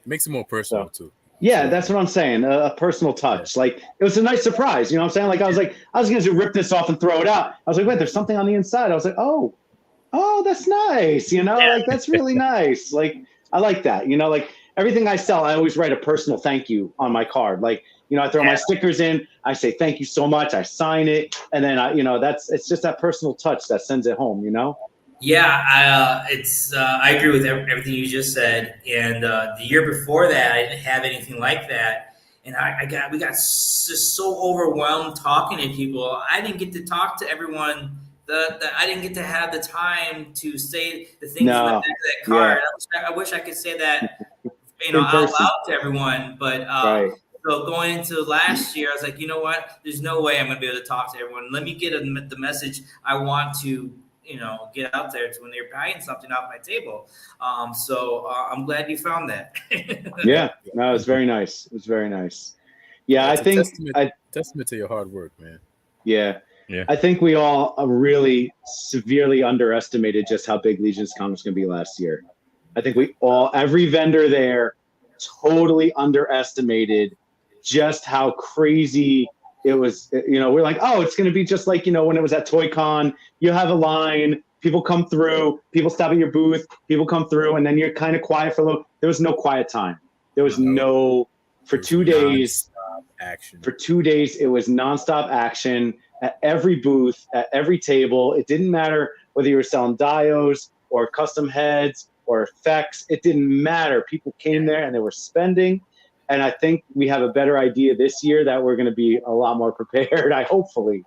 [SPEAKER 2] Makes it more personal too.
[SPEAKER 4] Yeah, that's what I'm saying. A personal touch. Like, it was a nice surprise. You know what I'm saying? Like, I was going to rip this off and throw it out. I was like, wait, there's something on the inside. I was like, oh, that's nice. Like, that's really nice. Like, I like that. Like, everything I sell, I always write a personal thank you on my card. Like, I throw my stickers in. I say, thank you so much. I sign it. And then it's just that personal touch that sends it home,
[SPEAKER 3] Yeah, I agree with everything you just said. And the year before that, I didn't have anything like that. And we got just so overwhelmed talking to people. I didn't get to talk to everyone. I didn't get to have the time to say the things in the back of that card. Yeah. I wish I could say that, out loud to everyone. But
[SPEAKER 4] right.
[SPEAKER 3] So going into last year, I was like, you know what? There's no way I'm going to be able to talk to everyone. Let me get the message I want to get out there to when they're buying something off my table. So I'm glad you found that.
[SPEAKER 4] Yeah, no, it was very nice. It was very nice. Yeah, I think
[SPEAKER 2] testament to your hard work, man.
[SPEAKER 4] Yeah. I think we all really severely underestimated just how big Legions Con was going to be last year. I think every vendor there totally underestimated just how crazy it was. We're like, oh, it's going to be just like, when it was at Toy Con, you have a line, people come through, people stop at your booth, people come through, and then you're kind of quiet for a little. There was no quiet time. There was for 2 days,
[SPEAKER 2] action.
[SPEAKER 4] For 2 days, it was nonstop action at every booth, at every table. It didn't matter whether you were selling diodes or custom heads or effects. It didn't matter. People came there and they were spending. And I think we have a better idea this year that we're going to be a lot more prepared. Hopefully.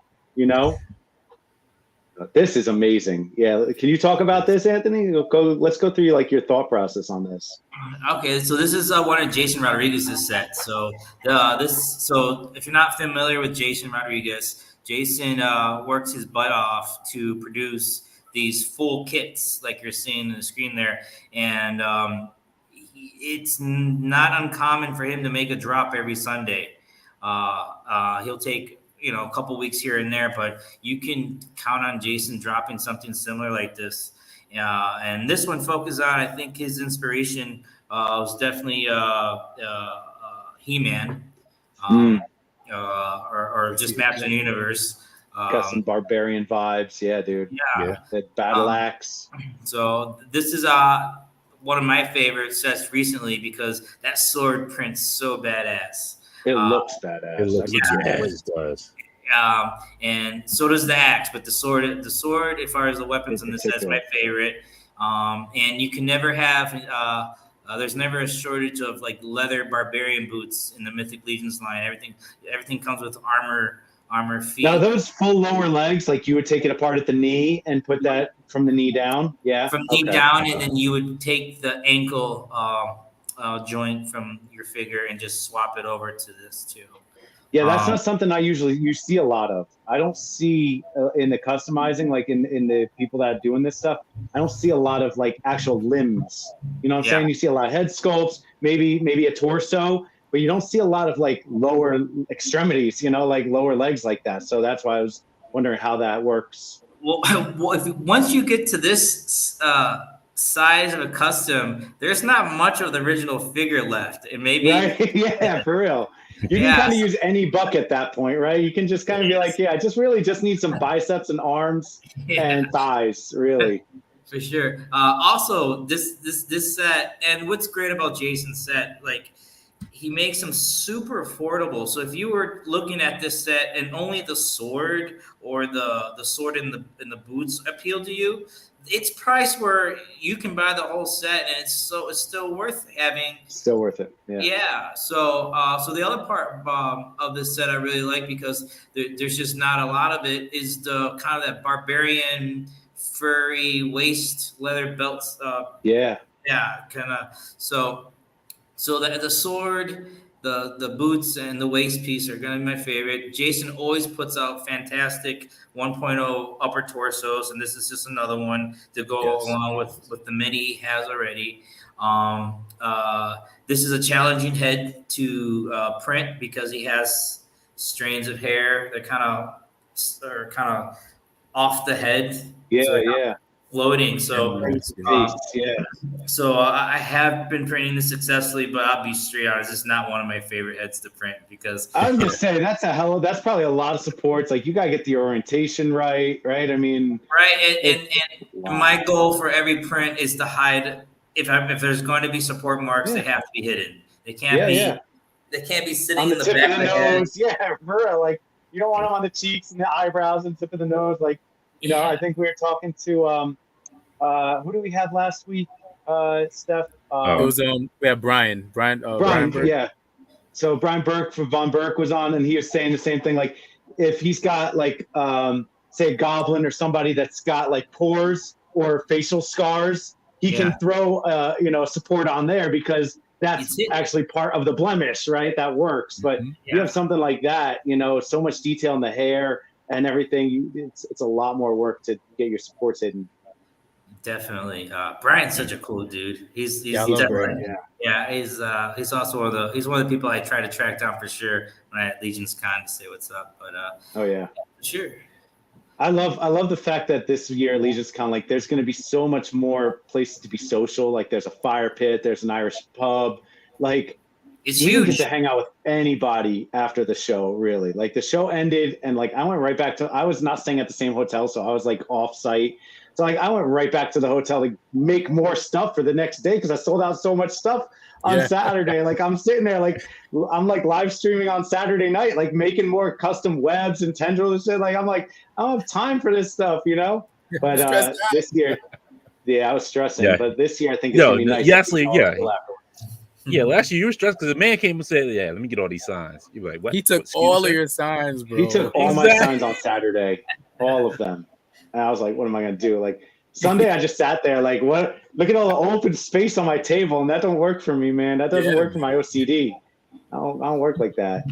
[SPEAKER 4] This is amazing. Yeah. Can you talk about this, Anthony? Let's go through your thought process on this.
[SPEAKER 3] Okay, so this is one of Jason Rodriguez's sets. So if you're not familiar with Jason Rodriguez, Jason works his butt off to produce these full kits like you're seeing on the screen there, and it's not uncommon for him to make a drop every Sunday. He'll take a couple weeks here and there, but you can count on Jason dropping something similar like this. And this one focused on, I think his inspiration was definitely He-Man, or just Masters of the Universe.
[SPEAKER 4] Got some barbarian vibes, yeah, dude.
[SPEAKER 3] Yeah.
[SPEAKER 4] That battle axe.
[SPEAKER 3] So this is one of my favorite sets recently because that sword print's so badass.
[SPEAKER 4] It looks badass.
[SPEAKER 1] It looks badass.
[SPEAKER 3] And so does the axe, but the sword, as far as the weapons in this set's my favorite. And you can never have, there's never a shortage of like leather barbarian boots in the Mythic Legions line. Everything comes with armor feet.
[SPEAKER 4] Now those full lower legs, like you would take it apart at the knee and put that from the knee down. Yeah.
[SPEAKER 3] From knee down, and then you would take the ankle joint from your figure and just swap it over to this too.
[SPEAKER 4] Yeah, that's not something you see a lot of. I don't see in the customizing, like in the people that are doing this stuff, I don't see a lot of like actual limbs. You know what I'm saying? You see a lot of head sculpts, maybe a torso, but you don't see a lot of like lower extremities, like lower legs like that. So that's why I was wondering how that works.
[SPEAKER 3] Well, once you get to this size of a custom, there's not much of the original figure left. And maybe
[SPEAKER 4] yeah, for real. You can kind of use any buck at that point, right? You can just kind of be like, I just need some biceps and arms and thighs, really.
[SPEAKER 3] For sure. Also, this set, and what's great about Jason's set, like he makes them super affordable. So if you were looking at this set and only the sword or the sword in the boots appeal to you, it's priced where you can buy the whole set, and it's still worth having.
[SPEAKER 4] Still worth it. Yeah.
[SPEAKER 3] Yeah. So the other part of this set I really like, because there's just not a lot of it, is the kind of that barbarian furry waist leather belts.
[SPEAKER 4] Yeah.
[SPEAKER 3] Kind of. So the sword, the boots, and the waist piece are going to be my favorite. Jason always puts out fantastic 1.0 upper torsos, and this is just another one to go along with the mini he has already. This is a challenging head to print because he has strands of hair that kind of off the head.
[SPEAKER 4] Yeah.
[SPEAKER 3] Floating. So I have been printing this successfully, but I'll be straight honest, it's not one of my favorite heads to print because
[SPEAKER 4] I was gonna say that's probably a lot of supports. Like you gotta get the orientation right? I mean,
[SPEAKER 3] and my goal for every print is to hide if there's going to be support marks, they have to be hidden. They can't be sitting
[SPEAKER 4] on the
[SPEAKER 3] in the
[SPEAKER 4] tip
[SPEAKER 3] back
[SPEAKER 4] of the nose. Yeah, for real. Like you don't want them on the cheeks and the eyebrows and tip of the nose. Like I think we were talking to who do we have last week, Steph?
[SPEAKER 2] It was we had Brian Burke.
[SPEAKER 4] Yeah. So Brian Burke from Von Burke was on, and he was saying the same thing. Like if he's got like say a goblin or somebody that's got like pores or facial scars, he can throw support on there because that's actually part of the blemish, right? That works. But you have something like that, so much detail in the hair and everything. It's a lot more work to get your supports hidden.
[SPEAKER 3] Definitely. Brian's such a cool dude. He's also one of the people I try to track down for sure when I at Legion's Con to say what's up. But
[SPEAKER 4] for sure. I love the fact that this year Legion's Con, like, there's going to be so much more places to be social. Like, there's a fire pit, there's an Irish pub. Like,
[SPEAKER 3] It's
[SPEAKER 4] we didn't
[SPEAKER 3] huge.
[SPEAKER 4] get to hang out with anybody after the show, really. Like, the show ended, and like I went right back to. I was not staying at the same hotel, so I was like off site. So like I went right back to the hotel to make more stuff for the next day because I sold out so much stuff on Saturday. Like I'm sitting there, like I'm like live streaming on Saturday night, like making more custom webs and tendrils and shit. Like I'm like I don't have time for this stuff, you know. But this year, yeah, I was stressing.
[SPEAKER 1] Yeah.
[SPEAKER 4] But this year, I think it's gonna be nice.
[SPEAKER 1] Yeah, last year you were stressed because the man came and said, "Yeah, let me get all these signs." You were like, "What?"
[SPEAKER 2] He took all of your signs, bro.
[SPEAKER 4] He took all my signs on Saturday, all of them. And I was like, "What am I gonna do?" Like Sunday, I just sat there, like, "What? Look at all the open space on my table, and that don't work for me, man. That doesn't work for my OCD. I don't work like that."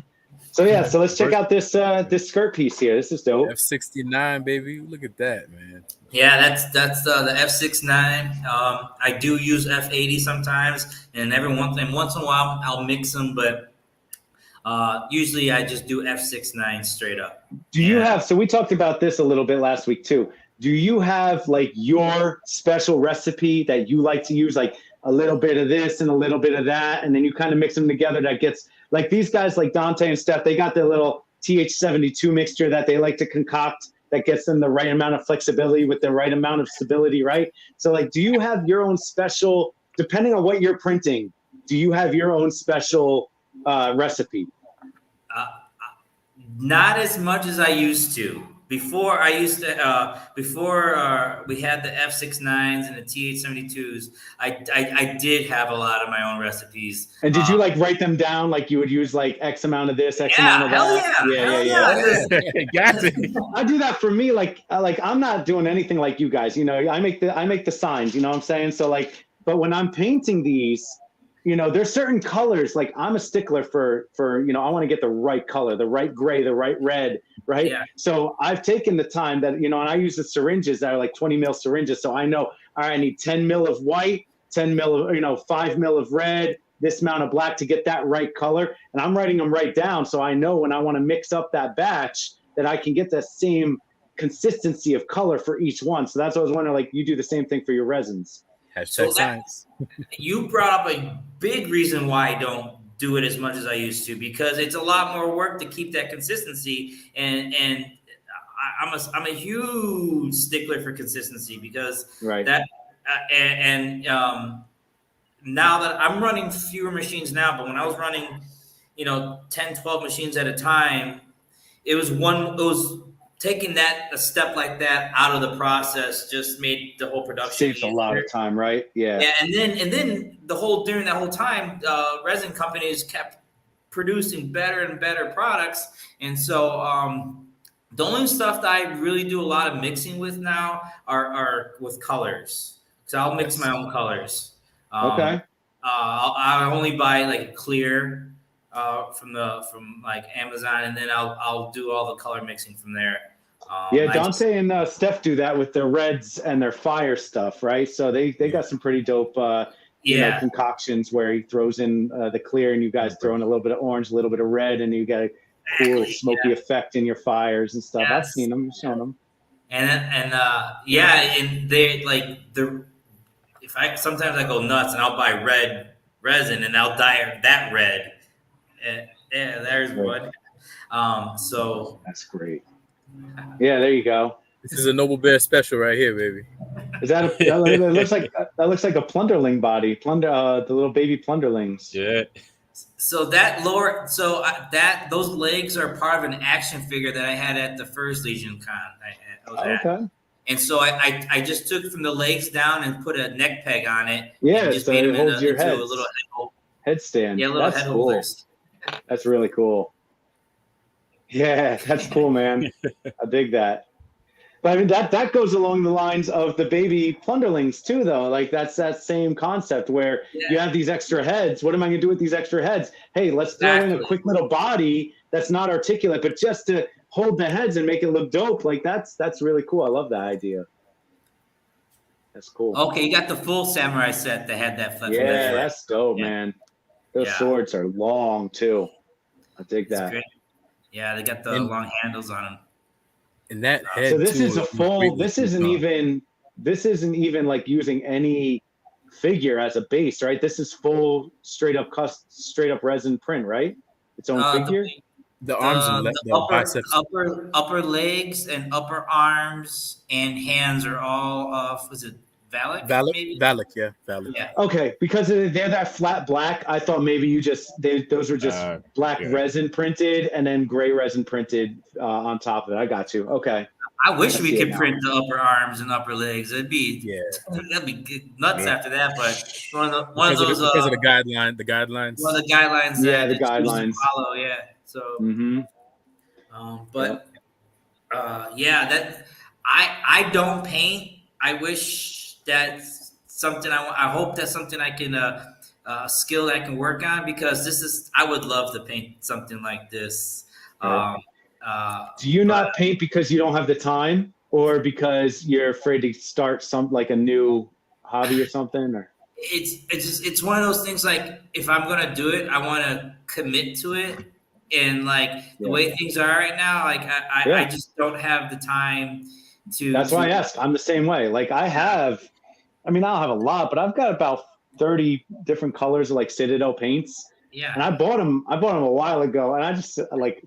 [SPEAKER 4] So yeah, so let's check out this this skirt piece here. This is dope.
[SPEAKER 2] F69, baby. Look at that, man.
[SPEAKER 3] Yeah, that's the F69. I do use F80 sometimes, and once in a while I'll mix them, but usually I just do F69 straight up.
[SPEAKER 4] Do you have? So we talked about this a little bit last week too. Do you have like your special recipe that you like to use, like a little bit of this and a little bit of that, and then you kind of mix them together? That gets like these guys like Dante and Steph. They got their little TH72 mixture that they like to concoct. That gets them the right amount of flexibility with the right amount of stability, right? So, like, do you have your own special, depending on what you're printing, do you have your own special recipe?
[SPEAKER 3] Not as much as I used to. Before I used to, before we had the F69s and the TH72s, I did have a lot of my own recipes.
[SPEAKER 4] And did you like write them down? Like you would use like X amount of this, X amount of that?
[SPEAKER 3] Yeah.
[SPEAKER 1] Got it.
[SPEAKER 4] I do that for me. Like I'm not doing anything like you guys. You know, I make the signs. You know what I'm saying? So like, but when I'm painting these, you know, there's certain colors. Like I'm a stickler for you know, I want to get the right color, the right gray, the right red, right?
[SPEAKER 3] Yeah.
[SPEAKER 4] So I've taken the time that, you know, and I use the syringes that are like 20 mil syringes. So I know, all right, I need 10 mil of white, 10 mil of, you know, 5 mil of red, this amount of black to get that right color. And I'm writing them right down. So I know when I want to mix up that batch that I can get the same consistency of color for each one. So that's what I was wondering, like you do the same thing for your resins.
[SPEAKER 2] Hashtag science.
[SPEAKER 3] You brought up a big reason why I don't do it as much as I used to, because it's a lot more work to keep that consistency. And I'm a huge stickler for consistency because that now that I'm running fewer machines now, but when I was running, you know, 10, 12 machines at a time, it was taking that a step like that out of the process just made the whole production
[SPEAKER 4] saves a lot of time, right? Yeah.
[SPEAKER 3] And then during that whole time, resin companies kept producing better and better products, and so the only stuff that I really do a lot of mixing with now are with colors. So I'll mix my own colors.
[SPEAKER 4] Okay.
[SPEAKER 3] I only buy like clear from like Amazon, and then I'll do all the color mixing from there.
[SPEAKER 4] Yeah, Dante and Steph do that with their reds and their fire stuff, right? So they got some pretty dope you know, concoctions where he throws in the clear and you guys throw in a little bit of orange, a little bit of red, and you get a cool smoky effect in your fires and stuff. I've seen them, shown them.
[SPEAKER 3] And they like sometimes I go nuts and I'll buy red resin and I'll dye that red. There's one. So
[SPEAKER 4] that's great. Yeah, there you go.
[SPEAKER 2] This is a Noble Bear special right here, baby.
[SPEAKER 4] Is that that looks like a plunderling body? The little baby plunderlings.
[SPEAKER 1] Yeah.
[SPEAKER 3] So those legs are part of an action figure that I had at the first Legion Con.
[SPEAKER 4] Okay.
[SPEAKER 3] And so I just took from the legs down and put a neck peg on it.
[SPEAKER 4] Yeah,
[SPEAKER 3] and just
[SPEAKER 4] so
[SPEAKER 3] made
[SPEAKER 4] it
[SPEAKER 3] them
[SPEAKER 4] holds your
[SPEAKER 3] into a little
[SPEAKER 4] headstand.
[SPEAKER 3] Yeah, little head holders.
[SPEAKER 4] That's really cool. Yeah, that's cool, man. I dig that. But I mean, that goes along the lines of the baby plunderlings too, though. Like that's that same concept where you have these extra heads. What am I going to do with these extra heads? Hey, let's throw in a quick little body that's not articulate, but just to hold the heads and make it look dope. Like that's really cool. I love that idea. That's cool.
[SPEAKER 3] Okay, you got the full samurai set that had that flip.
[SPEAKER 4] Yeah, that's dope, man. Those swords are long too. I dig that.
[SPEAKER 3] Great. Yeah, they got the long handles on them.
[SPEAKER 2] And that head.
[SPEAKER 4] So this
[SPEAKER 2] too,
[SPEAKER 4] is a full. This isn't even. This isn't even like using any figure as a base, right? This is full straight up resin print, right? Its own figure.
[SPEAKER 2] The arms and
[SPEAKER 3] the
[SPEAKER 2] biceps.
[SPEAKER 3] upper legs and upper arms and hands are all of, was it Valak?
[SPEAKER 2] Valak, yeah, Valak.
[SPEAKER 3] Yeah.
[SPEAKER 4] Okay, because they're that flat black, I thought maybe those were just black resin printed and then gray resin printed on top of it. I got you. Okay.
[SPEAKER 3] I wish we could print the upper arms and upper legs. That'd be nuts after that. But one of those
[SPEAKER 2] because of the guidelines.
[SPEAKER 3] One of the guidelines.
[SPEAKER 4] The guidelines.
[SPEAKER 3] Follow. Yeah. So. That I don't paint. I wish that's something I hope that's something I can skill that I can work on, because I would love to paint something like this.
[SPEAKER 4] Do you not paint because you don't have the time, or because you're afraid to start a new hobby or something? Or
[SPEAKER 3] it's one of those things, like, if I'm gonna do it, I want to commit to it, and the way things are right now, I just don't have the time to.
[SPEAKER 4] That's why I asked. I'm the same way. Like I don't have a lot, but I've got about 30 different colors of Citadel paints.
[SPEAKER 3] Yeah.
[SPEAKER 4] And I bought them a while ago, and I just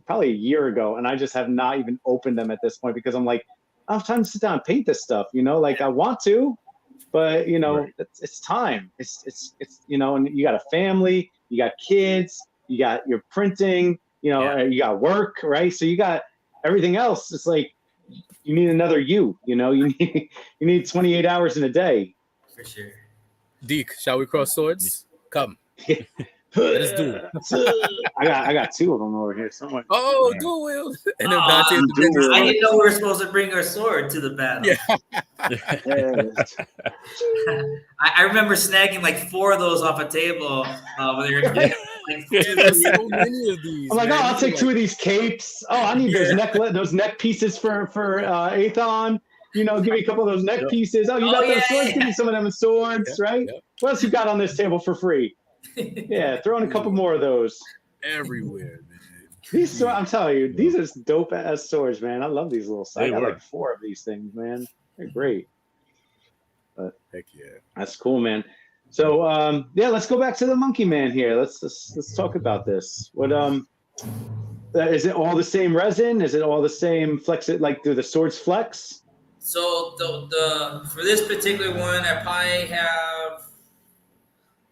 [SPEAKER 4] probably a year ago, and I just have not even opened them at this point, because I'm like, I don't have time to sit down and paint this stuff, I want to, but it's time. It's and you got a family, you got kids, you're printing, you got work, right? So you got everything else. It's like you need another you need 28 hours in a day.
[SPEAKER 3] For sure.
[SPEAKER 2] Deke, shall we cross swords? Come. Let's do it.
[SPEAKER 4] I got two of them over here somewhere.
[SPEAKER 2] Oh, dual wield. And then
[SPEAKER 3] I didn't know we were supposed to bring our sword to the battle. I remember snagging 4 of those off a table.
[SPEAKER 2] There's so many of these.
[SPEAKER 4] I'm like, I'll take 2 of these capes. Oh, I need those neck pieces for Aethon. Give me a couple of those neck pieces. Oh, you got those swords? Give me some of them swords, right? What else you got on this table for free? Yeah, throw in a couple more of those.
[SPEAKER 2] Everywhere, man.
[SPEAKER 4] These I'm telling you, these are dope ass swords, man. I love these little swords. I got 4 of these things, man. They're great. But
[SPEAKER 2] heck yeah,
[SPEAKER 4] that's cool, man. So let's go back to the Monkey Man here. Let's talk about this. What is it all the same resin? Is it all the same flex? Do the swords flex?
[SPEAKER 3] So the for this particular one, I probably have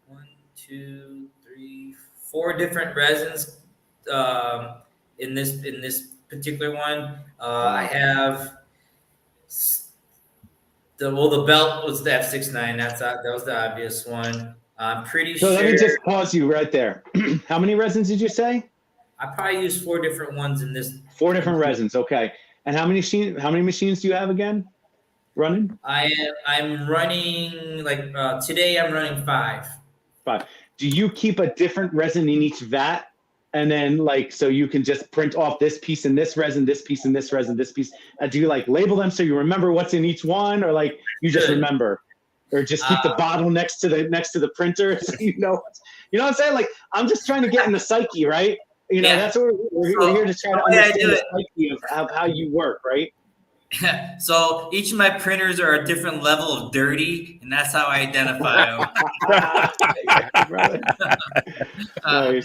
[SPEAKER 3] 1, 2, 3, 4 different resins in this particular one. I have the belt was the F69. That was the obvious one. I'm pretty sure.
[SPEAKER 4] So let me just pause you right there. How many resins did you say?
[SPEAKER 3] I probably used 4 different ones in this.
[SPEAKER 4] 4 different resins, okay. And how many machines do you have again running?
[SPEAKER 3] I'm running today. I'm running 5.
[SPEAKER 4] 5. Do you keep a different resin in each vat, and then so you can just print off this piece in this resin, this piece in this resin, this piece? Do you label them so you remember what's in each one, or you just remember, or just keep the bottle next to the printer so you know what I'm saying? I'm just trying to get in the psyche, right? That's what we're here to try to understand the psyche of how you work, right?
[SPEAKER 3] So each of my printers are a different level of dirty, and that's how I identify them.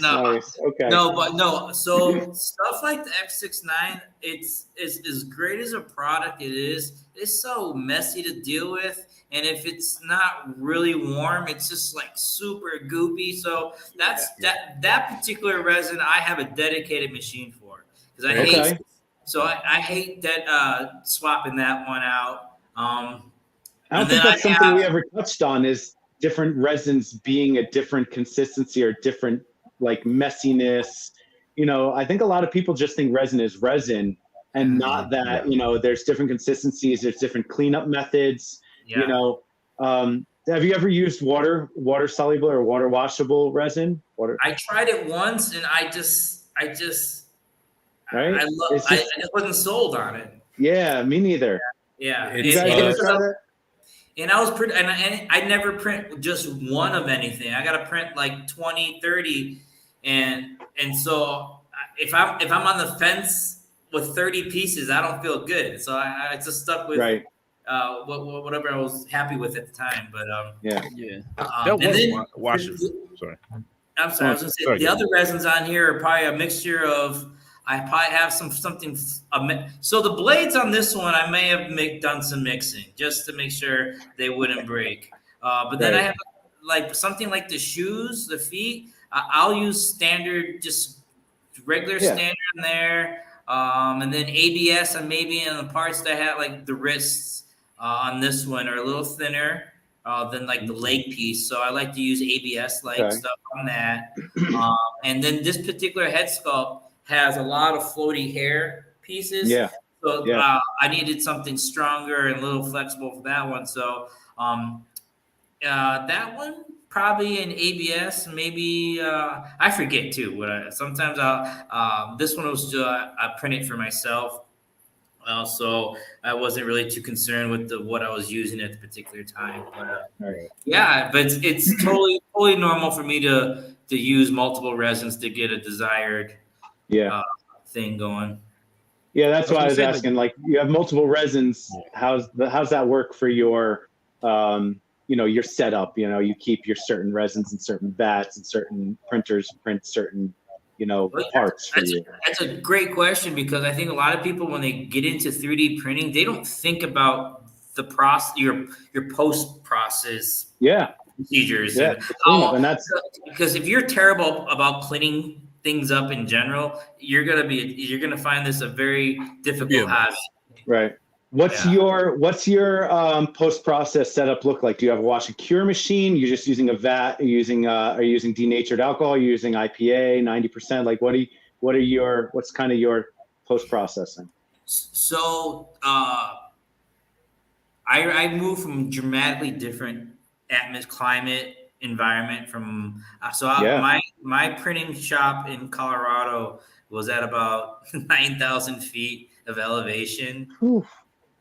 [SPEAKER 4] Nice. Okay.
[SPEAKER 3] So stuff like the F69, it's as great as a product it is. It's so messy to deal with, and if it's not really warm, it's just super goopy. So that particular resin, I have a dedicated machine for, because I hate. So I hate that swapping that one out. I
[SPEAKER 4] don't think that's something we ever touched on, is different resins being a different consistency or different messiness. I think a lot of people just think resin is resin, and not that, there's different consistencies, there's different cleanup methods.
[SPEAKER 3] Yeah.
[SPEAKER 4] Have you ever used water soluble or water washable resin?
[SPEAKER 3] I tried it once, and I just
[SPEAKER 4] right?
[SPEAKER 3] I wasn't sold on it.
[SPEAKER 4] Yeah, me neither.
[SPEAKER 3] Yeah. And I was pretty, and I never print just one of anything. I got to print 20, 30. And so if I'm on the fence with 30 pieces, I don't feel good. So I just stuck with
[SPEAKER 4] Right.
[SPEAKER 3] Whatever I was happy with at the time. But
[SPEAKER 1] Yeah.
[SPEAKER 3] and then
[SPEAKER 1] washers. Sorry.
[SPEAKER 3] I'm sorry. I was going to say the other resins on here are probably a mixture of. I probably have something. So the blades on this one, I may have done some mixing just to make sure they wouldn't break. But then I have like something like the shoes, the feet. I'll use standard, just regular standard in there. And then ABS, and maybe in the parts that have like the wrists on this one are a little thinner than like the leg piece. So I like to use ABS like stuff on that. And then this particular head sculpt has a lot of floaty hair pieces.
[SPEAKER 4] Yeah.
[SPEAKER 3] So I needed something stronger and a little flexible for that one. So that one probably in ABS, maybe I forget too. Sometimes I'll this one was I printed for myself. So I wasn't really too concerned with what I was using at the particular time. But but it's totally normal for me to use multiple resins to get a desired thing going.
[SPEAKER 4] Yeah, that's why I was asking. Like, you have multiple resins. How's that work for your your setup? You keep your certain resins in certain vats, and certain printers print certain parts for you.
[SPEAKER 3] That's a great question, because I think a lot of people, when they get into 3D printing, they don't think about the process, your post process procedures.
[SPEAKER 4] And that's
[SPEAKER 3] because if you're terrible about cleaning things up in general, you're gonna find this a very difficult task.
[SPEAKER 4] Right. What's your post process setup look like? Do you have a wash and cure machine? You're just using a vat? Are you using denatured alcohol? Are you using IPA 90%? Like, what's kind of your post processing?
[SPEAKER 3] So I moved from dramatically different climate environment from my printing shop in Colorado was at about 9,000 feet of elevation. Oof.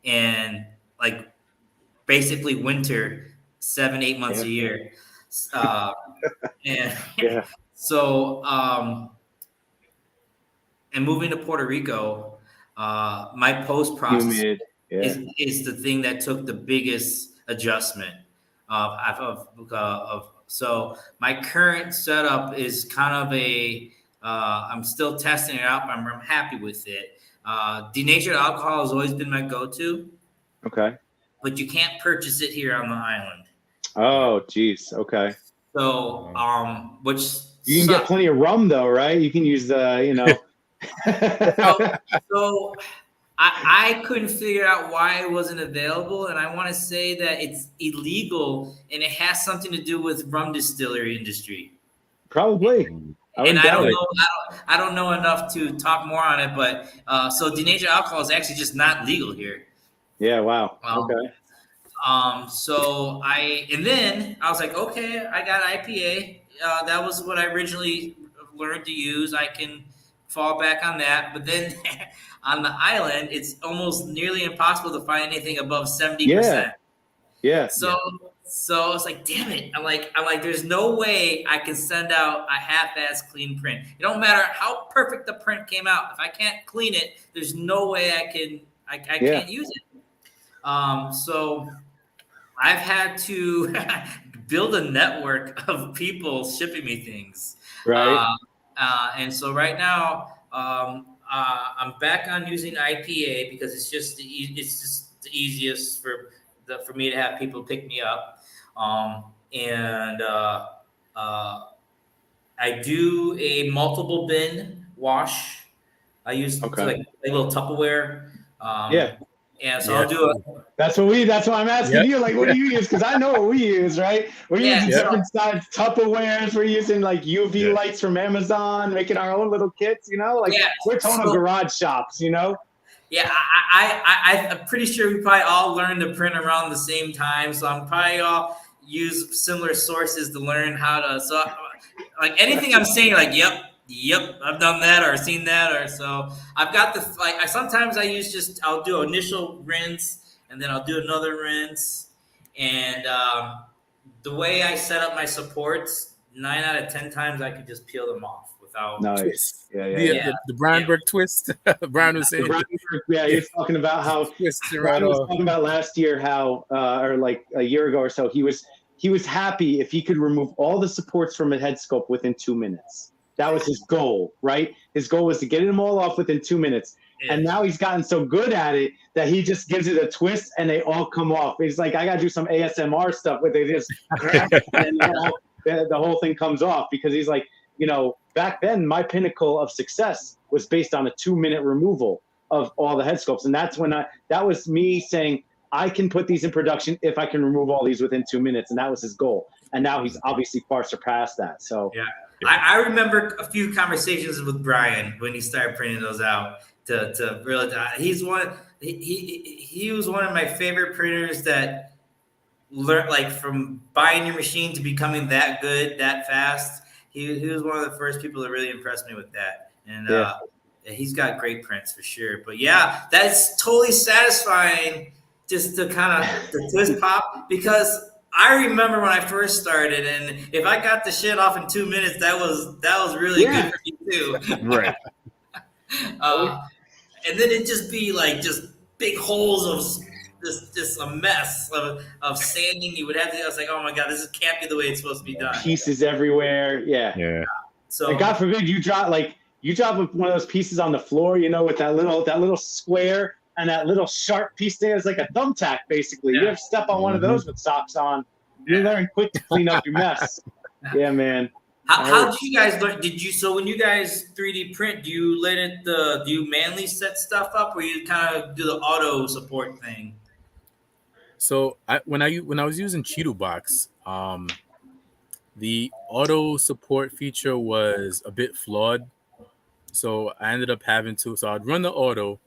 [SPEAKER 3] And like basically winter 7-8 months a year. So and moving to Puerto Rico, my post process is the thing that took the biggest adjustment so my current setup is kind of I'm still testing it out, but I'm happy with it. Denatured alcohol has always been my go-to.
[SPEAKER 4] Okay.
[SPEAKER 3] But you can't purchase it here on the island.
[SPEAKER 4] Oh, geez. Okay.
[SPEAKER 3] So, which
[SPEAKER 4] you can get plenty of rum though, right? You can use the,
[SPEAKER 3] So I couldn't figure out why it wasn't available, and I want to say that it's illegal, and it has something to do with rum distillery industry.
[SPEAKER 4] Probably.
[SPEAKER 3] I don't know enough to talk more on it, but so denatured alcohol is actually just not legal here.
[SPEAKER 4] Yeah. Wow. Okay.
[SPEAKER 3] So then I was like, okay, I got IPA. That was what I originally learned to use. I can fall back on that. But then on the island, it's almost nearly impossible to find anything above 70%.
[SPEAKER 4] Yeah.
[SPEAKER 3] So it's like, damn it. I'm like, there's no way I can send out a half-ass clean print. It don't matter how perfect the print came out. If I can't clean it, there's no way I can't use it. So I've had to build a network of people shipping me things.
[SPEAKER 4] Right.
[SPEAKER 3] And so right now, I'm back on using IPA because it's just the easiest for me to have people pick me up. I do a multiple bin wash. I use like a little Tupperware. So I'll do it.
[SPEAKER 4] That's why I'm asking you, like, what do you use? Because I know what we use, right? We're using different size Tupperwares. We're using like UV lights from Amazon, making our own little kits, we're total garage shops,
[SPEAKER 3] Yeah, I'm pretty sure we probably all learned to print around the same time. So I'm probably all use similar sources to learn how to. So like anything I'm saying, like, yep, I've done that or seen that, or so I've got sometimes I'll do initial rinse and then I'll do another rinse. And the way I set up my supports, 9 out of 10 times I could just peel them off without.
[SPEAKER 4] Nice. Yeah.
[SPEAKER 2] The Brian Burke twist. Brian was saying.
[SPEAKER 4] He's talking about how
[SPEAKER 2] twists it
[SPEAKER 4] Brian
[SPEAKER 2] right
[SPEAKER 4] was
[SPEAKER 2] off.
[SPEAKER 4] talking about last year how, or like a year ago or so, he was happy if he could remove all the supports from a head sculpt within 2 minutes. That was his goal, right? His goal was to get them all off within 2 minutes. Yeah. And now he's gotten so good at it that he just gives it a twist and they all come off. He's like, I got to do some ASMR stuff where they just and the whole thing comes off, because he's like, back then my pinnacle of success was based on a 2-minute removal of all the head sculpts. And that's when that was me saying, I can put these in production if I can remove all these within 2 minutes. And that was his goal. And now he's obviously far surpassed that. So
[SPEAKER 3] yeah, I remember a few conversations with Brian when he started printing those out to realize he's he was one of my favorite printers that learned, like, from buying your machine to becoming that good that fast. He was one of the first people that really impressed me with that. And he's got great prints for sure. But yeah, that's totally satisfying just to kind of the twist pop, because I remember when I first started, and if I got the shit off in 2 minutes, that was really good for me too.
[SPEAKER 1] Right.
[SPEAKER 3] And then it'd just be like just big holes of just a mess of sanding. You would have to. I was like, oh my god, this can't be the way it's supposed to be done.
[SPEAKER 4] Pieces everywhere. Yeah.
[SPEAKER 3] So,
[SPEAKER 4] like, God forbid you drop one of those pieces on the floor, with that little square and that little sharp piece there is like a thumbtack, basically. You ever step on one of those with socks on, you're learning quick to clean up your mess. Yeah, man.
[SPEAKER 3] How did you guys learn? So when you guys 3D print, do you manually set stuff up, or you kind of do the auto support thing?
[SPEAKER 2] So when I was using Cheeto Box, the auto support feature was a bit flawed. So I ended up having to. So I'd run the auto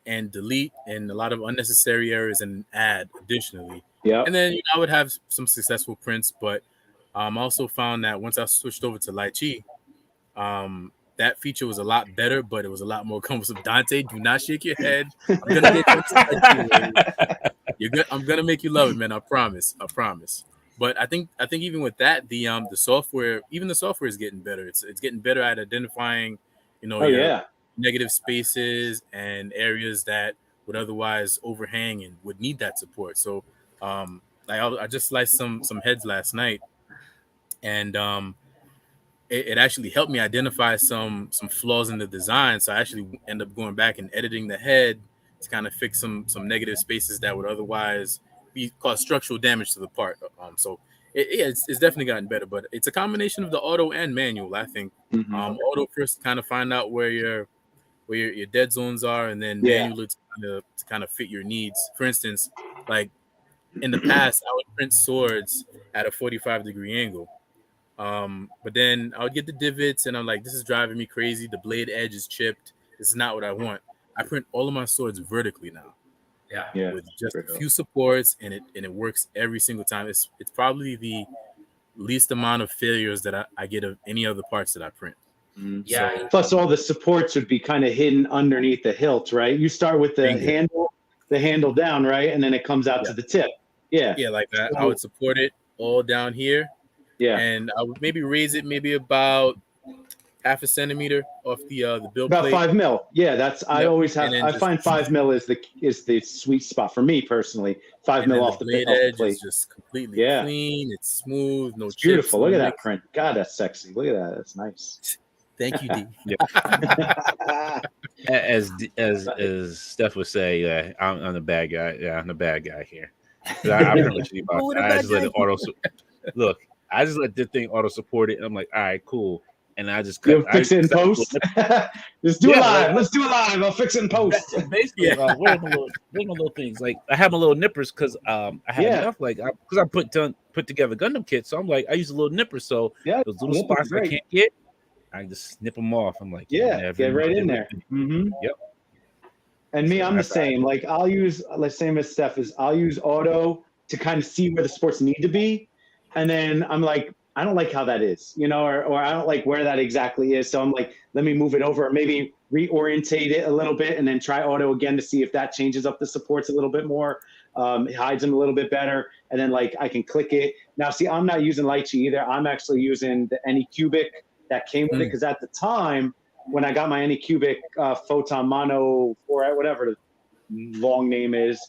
[SPEAKER 2] and delete and a lot of unnecessary errors and add additionally.
[SPEAKER 4] Yeah.
[SPEAKER 2] And then I would have some successful prints, but I also found that once I switched over to Lychee, that feature was a lot better, but it was a lot more cumbersome. Dante, do not shake your head. I'm gonna make you love it, man. I promise. But I think even with that, the software is getting better. It's getting better at identifying, negative spaces and areas that would otherwise overhang and would need that support. So I just sliced some heads last night, and it actually helped me identify some flaws in the design. So I actually end up going back and editing the head to kind of fix some negative spaces that would otherwise cause structural damage to the part. So it's definitely gotten better, but it's a combination of the auto and manual, I think. Auto first kind of find out where your dead zones are, and then manual to kind of fit your needs. For instance, like in the past, I would print swords at a 45-degree angle. But then I would get the divots, and I'm like, this is driving me crazy. The blade edge is chipped. This is not what I want. I print all of my swords vertically now.
[SPEAKER 4] Yeah.
[SPEAKER 2] With just a few supports, and it works every single time. It's probably the least amount of failures that I get of any other parts that I print.
[SPEAKER 3] Yeah.
[SPEAKER 4] So, plus, all the supports would be kind of hidden underneath the hilt, right? You start with the handle down, right, and then it comes out to the tip. Yeah.
[SPEAKER 2] Yeah, like that. I would support it all down here.
[SPEAKER 4] Yeah.
[SPEAKER 2] And I would maybe raise it maybe about half a centimeter off the build
[SPEAKER 4] about
[SPEAKER 2] plate.
[SPEAKER 4] 5 mil. Yeah, that's I always have. I find 5 mil is the sweet spot for me personally. 5 mil off the
[SPEAKER 2] blade edge is just completely clean. It's smooth, no chips.
[SPEAKER 4] Beautiful. Look at that print. God, that's sexy. Look at that. That's nice.
[SPEAKER 2] Thank you, D.
[SPEAKER 1] As Steph would say, I'm the bad guy. Yeah, I'm the bad guy here. I pretty much I just let it auto. Look, I just let the thing auto support it. And I'm like, all right, cool. And I just
[SPEAKER 4] fix it in post. Just do it live. Let's do it live. I'll fix it in post.
[SPEAKER 1] Basically, where's my little things? Like I have my little nippers because I had enough. Like because I put together Gundam kits, so I'm like I use a little nipper. So those little spots I can't get, I just snip them off. I'm like,
[SPEAKER 4] get right in there. Mm-hmm.
[SPEAKER 1] Yep.
[SPEAKER 4] And me, I'm the same. Like I'll use, like same as Steph is, I'll use auto to kind of see where the sports need to be, and then I'm like, I don't like how that is, or I don't like where that exactly is. So I'm like, let me move it over, or maybe reorientate it a little bit, and then try auto again to see if that changes up the supports a little bit more, hides them a little bit better, and then like I can click it. Now, see, I'm not using Lychee either. I'm actually using the Anycubic that came with it. Because at the time, when I got my Anycubic Photon Mono, or whatever the long name is,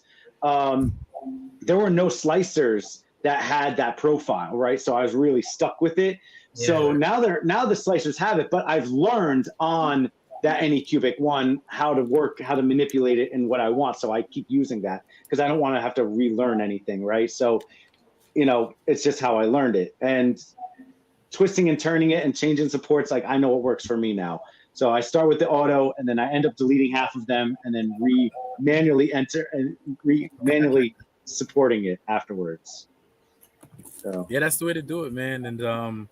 [SPEAKER 4] there were no slicers that had that profile, right? So I was really stuck with it. Yeah. So now the slicers have it, but I've learned on that Anycubic one how to work, how to manipulate it and what I want. So I keep using that because I don't want to have to relearn anything, right? So, it's just how I learned it. And twisting and turning it and changing supports, like I know what works for me now. So I start with the auto, and then I end up deleting half of them, and then manually supporting it afterwards. So
[SPEAKER 2] yeah, that's the way to do it, man. And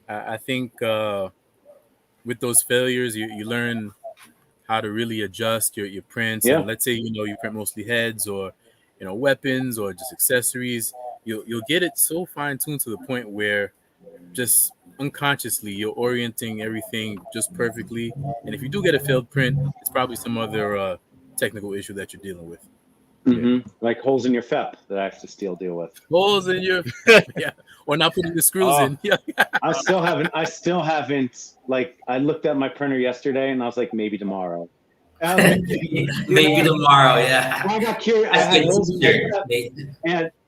[SPEAKER 2] I think with those failures, you learn how to really adjust your prints.
[SPEAKER 4] Yeah.
[SPEAKER 2] And let's say you print mostly heads or weapons or just accessories. You'll get it so fine tuned to the point where just unconsciously you're orienting everything just perfectly. And if you do get a failed print, it's probably some other technical issue that you're dealing with.
[SPEAKER 4] Mm-hmm. Like holes in your FEP that I have to still deal with.
[SPEAKER 2] Holes in your yeah, or not putting the screws in. Yeah.
[SPEAKER 4] I still haven't. Like, I looked at my printer yesterday and I was like, maybe tomorrow.
[SPEAKER 3] Maybe tomorrow, yeah.
[SPEAKER 4] I got cured.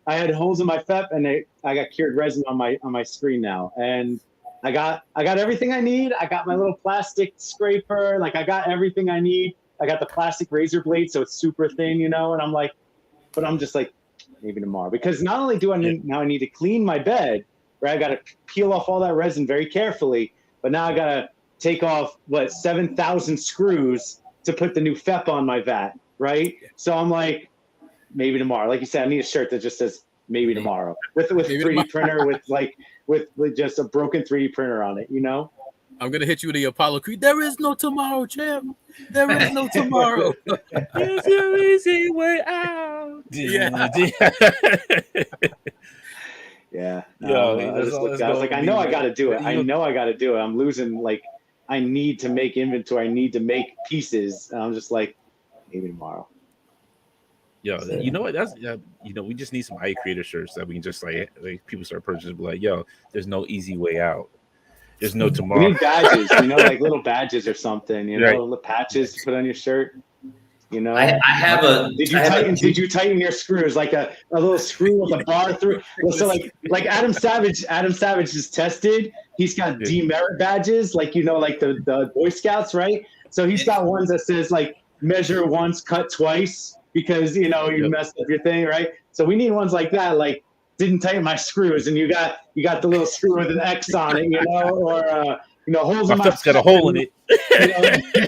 [SPEAKER 4] I had holes in my FEP, and I got cured resin on my screen now, and I got everything I need. I got my little plastic scraper, like I got everything I need. I got the plastic razor blade, so it's super thin, and I'm like, but I'm just like, maybe tomorrow, because not only do I need to clean my bed, right? I got to peel off all that resin very carefully, but now I got to take off 7,000 screws to put the new FEP on my vat, right? So I'm like, maybe tomorrow. Like you said, I need a shirt that just says maybe tomorrow with 3D printer with just a broken 3D printer on it,
[SPEAKER 2] I'm gonna hit you with the Apollo Creed. There is no tomorrow, champ. There is no tomorrow.
[SPEAKER 1] It's your easy way out.
[SPEAKER 2] Yeah.
[SPEAKER 4] Yeah. I was like, I know I got to do it. I know I got to do it. I'm losing. Like, I need to make inventory. I need to make pieces. And I'm just like, maybe tomorrow.
[SPEAKER 1] Yo, you know what? That's we just need some iCreator shirts that we can just like people start purchasing. But like, yo, there's no easy way out. There's no tomorrow.
[SPEAKER 4] We need badges, like little badges or something. Right. Little patches to put on your shirt.
[SPEAKER 3] I have a.
[SPEAKER 4] Did you tighten your screws like a little screw with a bar through? Well, so like Adam Savage is tested. He's got demerit badges, like like the Boy Scouts, right? So he's got ones that says like measure once, cut twice, because you messed up your thing, right? So we need ones like that, like didn't tighten my screws, and you got the little screw with an X on it, or holes in my
[SPEAKER 1] FEP's got a hole in it.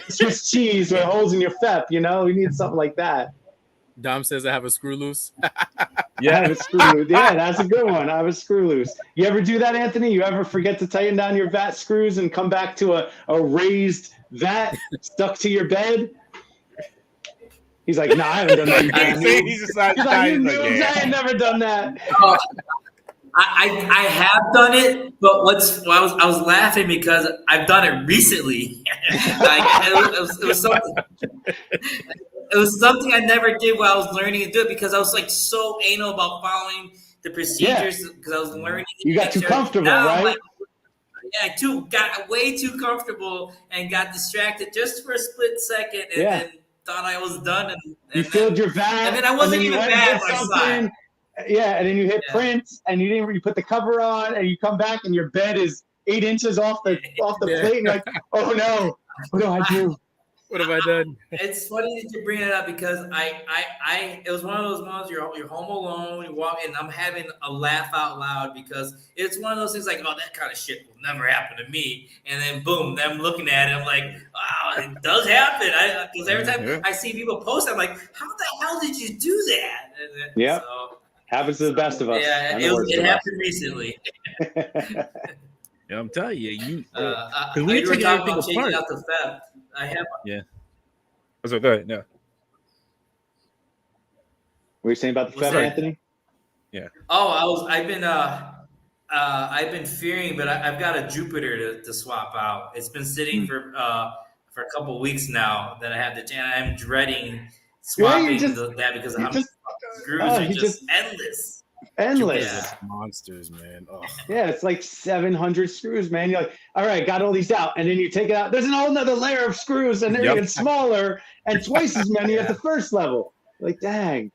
[SPEAKER 4] Swiss cheese with holes in your FEP, we need something like that.
[SPEAKER 2] Dom says I have a screw loose.
[SPEAKER 4] Yeah, I have a screw loose. Yeah, that's a good one. I have a screw loose. You ever do that, Anthony? You ever forget to tighten down your vat screws and come back to a raised vat stuck to your bed? He's like, no, I haven't done that. He's like, I ain't never done that.
[SPEAKER 3] I have done it, but I was laughing because I've done it recently. It was something I never did while I was learning to do it, because I was like so anal about following the procedures because I was learning.
[SPEAKER 4] You got too comfortable, right?
[SPEAKER 3] Got way too comfortable and got distracted just for a split second, and then thought I was done. And
[SPEAKER 4] you filled your vat,
[SPEAKER 3] and then I wasn't even mad by side.
[SPEAKER 4] Yeah, and then you hit print, and you put the cover on, and you come back, and your bed is 8 inches off the plate, and you're like, oh no, what do I do?
[SPEAKER 2] What have I done?
[SPEAKER 3] It's funny that you bring it up, because it was one of those moments you're home alone, you walk, and I'm having a laugh out loud, because it's one of those things like, oh, that kind of shit will never happen to me, and then boom, I'm looking at it, I'm like, wow, it does happen. Because every time I see people post, I'm like, how the hell did you do that?
[SPEAKER 4] Yeah. Happens to the best of us.
[SPEAKER 3] Yeah, it happened recently.
[SPEAKER 1] Yeah, I'm telling you,
[SPEAKER 3] when you were talking about changing out the FEP, I have.
[SPEAKER 1] Yeah. So go ahead. No.
[SPEAKER 4] What were you saying about the FEP, Anthony?
[SPEAKER 1] Yeah.
[SPEAKER 3] Oh, I've been fearing, but I've got a Jupiter to swap out. It's been sitting for a couple of weeks now that I have and I'm dreading swapping that because how many screws are just endless.
[SPEAKER 4] endless.
[SPEAKER 2] Monsters, man. Oh.
[SPEAKER 4] Yeah, it's like 700 screws, man. You're like, all right, got all these out, and then you take it out. There's a whole nother layer of screws, and they're even smaller and twice as many at the first level. Like, dang.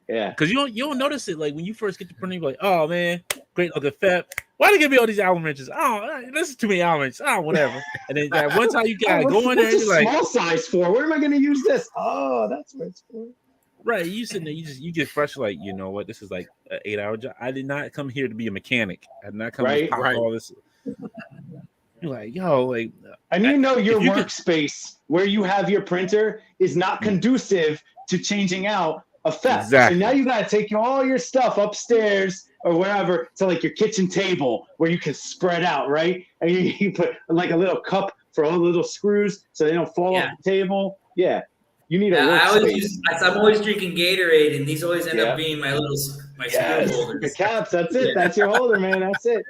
[SPEAKER 4] Yeah.
[SPEAKER 1] Because you don't notice it like when you first get to printing, you're like, oh man, great looking fat. Why they give me all these Allen wrenches? Oh, this is too many Allen wrenches. Oh, whatever. And then that one time you gotta go in there,
[SPEAKER 4] what's
[SPEAKER 1] you're like,
[SPEAKER 4] small size for? What am I going to use this? Oh, that's what it's for.
[SPEAKER 1] Right, you sitting there, you get fresh, like, you know what, this is like an 8-hour job. I did not come here to be a mechanic. I did not come to pop all this. You're like, yo, like,
[SPEAKER 4] and your workspace where you have your printer is not conducive to changing out a theft.
[SPEAKER 1] Exactly.
[SPEAKER 4] So now you got to take all your stuff upstairs or wherever to like your kitchen table where you can spread out, right? And you put like a little cup for all the little screws so they don't fall off the table. Yeah. You need a workspace.
[SPEAKER 3] I'm always drinking Gatorade, and these always end up being my screw holders.
[SPEAKER 4] The caps, that's it. That's your holder, man. That's it.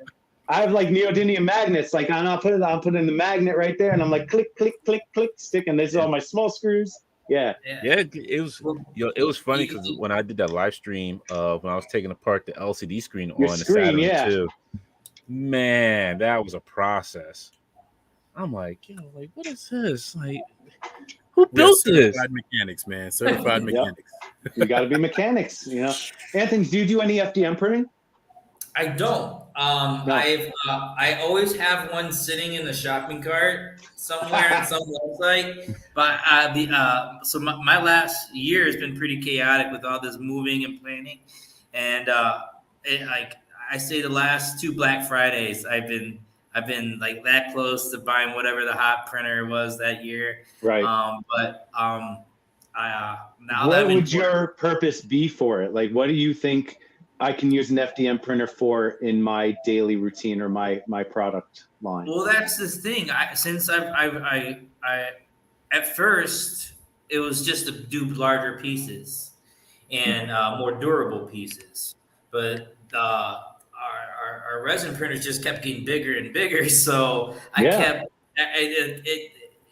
[SPEAKER 4] I have like neodymium magnets. Like I'll put in the magnet right there, and I'm like click, click, click, click, stick, and this is all my small screws. Yeah.
[SPEAKER 1] It was funny because when I did that live stream of when I was taking apart the LCD screen on the Saturn too, man, that was a process. I'm like, like what is this? Like, who built this?
[SPEAKER 2] Certified mechanics, man. Certified mechanics.
[SPEAKER 4] You got to be mechanics, you know. Anthony, do you do any FDM printing?
[SPEAKER 3] I don't. I always have one sitting in the shopping cart somewhere on some website. But so my last year has been pretty chaotic with all this moving and planning, and I say the last 2 Black Fridays I've been like that close to buying whatever the hot printer was that year.
[SPEAKER 4] Right. What would your purpose be for it? Like, what do you think I can use an FDM printer for in my daily routine or my product line?
[SPEAKER 3] Well, that's the thing. I at first it was just to do larger pieces and more durable pieces, but our resin printers just kept getting bigger and bigger. So I kept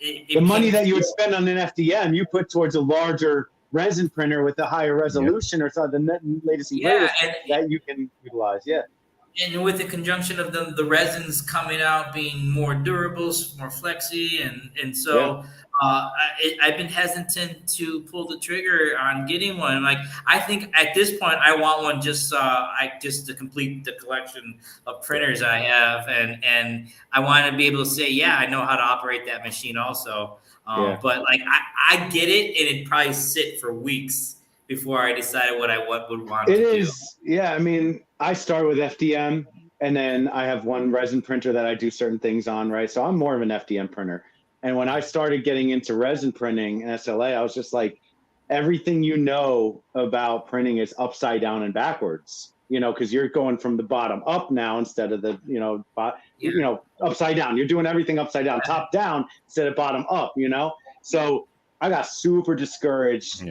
[SPEAKER 4] the money that you would spend on an FDM, you put towards a larger resin printer with a higher resolution or something, the latest and greatest that you can utilize. Yeah.
[SPEAKER 3] And with the conjunction of the resins coming out being more durable, more flexy, and so I've been hesitant to pull the trigger on getting one. Like, I think at this point I want one just to complete the collection of printers I have, and I want to be able to say, I know how to operate that machine also. But like I get it, and it'd probably sit for weeks before I decided what I would want to do.
[SPEAKER 4] Yeah. I mean, I start with FDM, and then I have one resin printer that I do certain things on, right? So I'm more of an FDM printer. And when I started getting into resin printing and SLA, I was just like, everything you know about printing is upside down and backwards, you know, because you're going from the bottom up now instead of the, upside down. You're doing everything upside down, top down instead of bottom up, you know? So I got super discouraged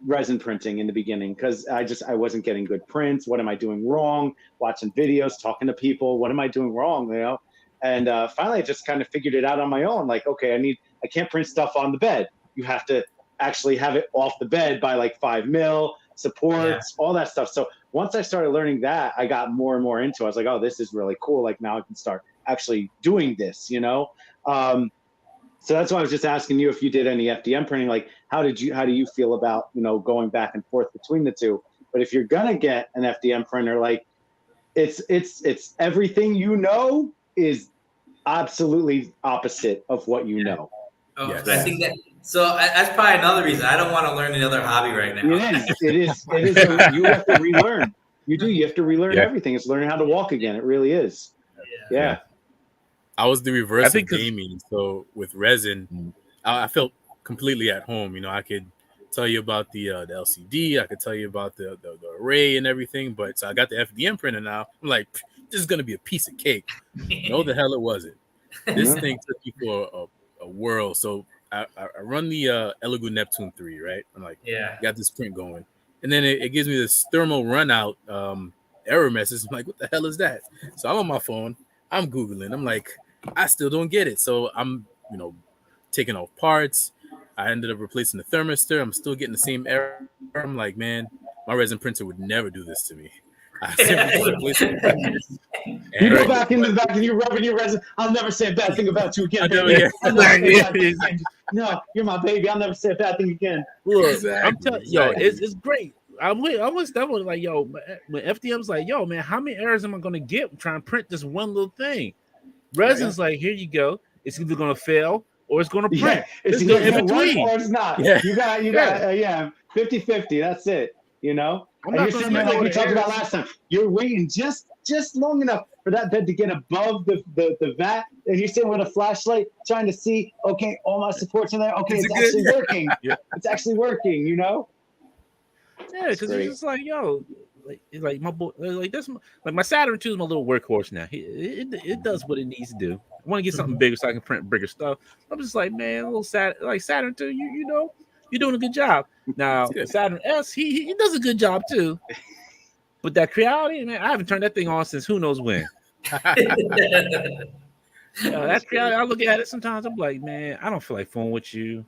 [SPEAKER 4] resin printing in the beginning because I wasn't getting good prints. What am I doing wrong? Watching videos, talking to people. What am I doing wrong? You know? And finally, I just kind of figured it out on my own. Like, okay, I can't print stuff on the bed. You have to actually have it off the bed by like 5 mil, supports, all that stuff. So once I started learning that, I got more and more into it. I was like, oh, this is really cool. Like now I can start actually doing this, you know? So that's why I was just asking you if you did any FDM printing. Like, how do you feel about, you know, going back and forth between the two? But if you're gonna get an FDM printer, like it's everything you know is absolutely opposite of what you know.
[SPEAKER 3] Oh, yes. I think that's probably another reason I don't want to learn another hobby right now.
[SPEAKER 4] It is. You have to relearn. You have to relearn everything. It's learning how to walk again. It really is. Yeah.
[SPEAKER 2] I was the reverse of gaming. So with resin, I felt completely at home. You know, I could tell you about the LCD. I could tell you about the array and everything. But so I got the FDM printer now. I'm like, this is going to be a piece of cake. No, the hell it wasn't. This thing took me for a whirl. So I run the Elegoo Neptune 3, right? I'm like, got this print going. And then it gives me this thermal runout error message. I'm like, what the hell is that? So I'm on my phone. I'm Googling. I'm like, I still don't get it. So I'm, taking off parts. I ended up replacing the thermistor. I'm still getting the same error. I'm like, man, my resin printer would never do this to me. I simply just replace it.
[SPEAKER 4] You go back into the back and you're rubbing your resin. I'll never say a bad thing about you again. No, you're my baby. I'll never say a bad thing again.
[SPEAKER 1] Look, I'm telling yo, it's great. I was that one like, yo, when FDM's like, yo, man, how many errors am I gonna get trying to print this one little thing? Resin's like, here you go. It's either gonna fail or it's gonna print.
[SPEAKER 4] Yeah, it's either in between or it's not. Yeah. You got 50-50. That's it. You know, and you're sitting there like we talked about last time. You're waiting just long enough for that bed to get above the vat, and you're sitting with a flashlight trying to see. Okay, all my supports in there. Okay, it's actually working. Yeah. It's actually working. You know.
[SPEAKER 1] Yeah, because it's just like, yo, like my boy, like this, like my Saturn II is my little workhorse now. It does what it needs to do. I want to get something bigger so I can print bigger stuff. I'm just like, man, a little Saturn II, you know, you're doing a good job. Now Saturn S, he does a good job too. But that Creality, man, I haven't turned that thing on since who knows when. That Creality, I look at it sometimes. I'm like, man, I don't feel like fooling with you.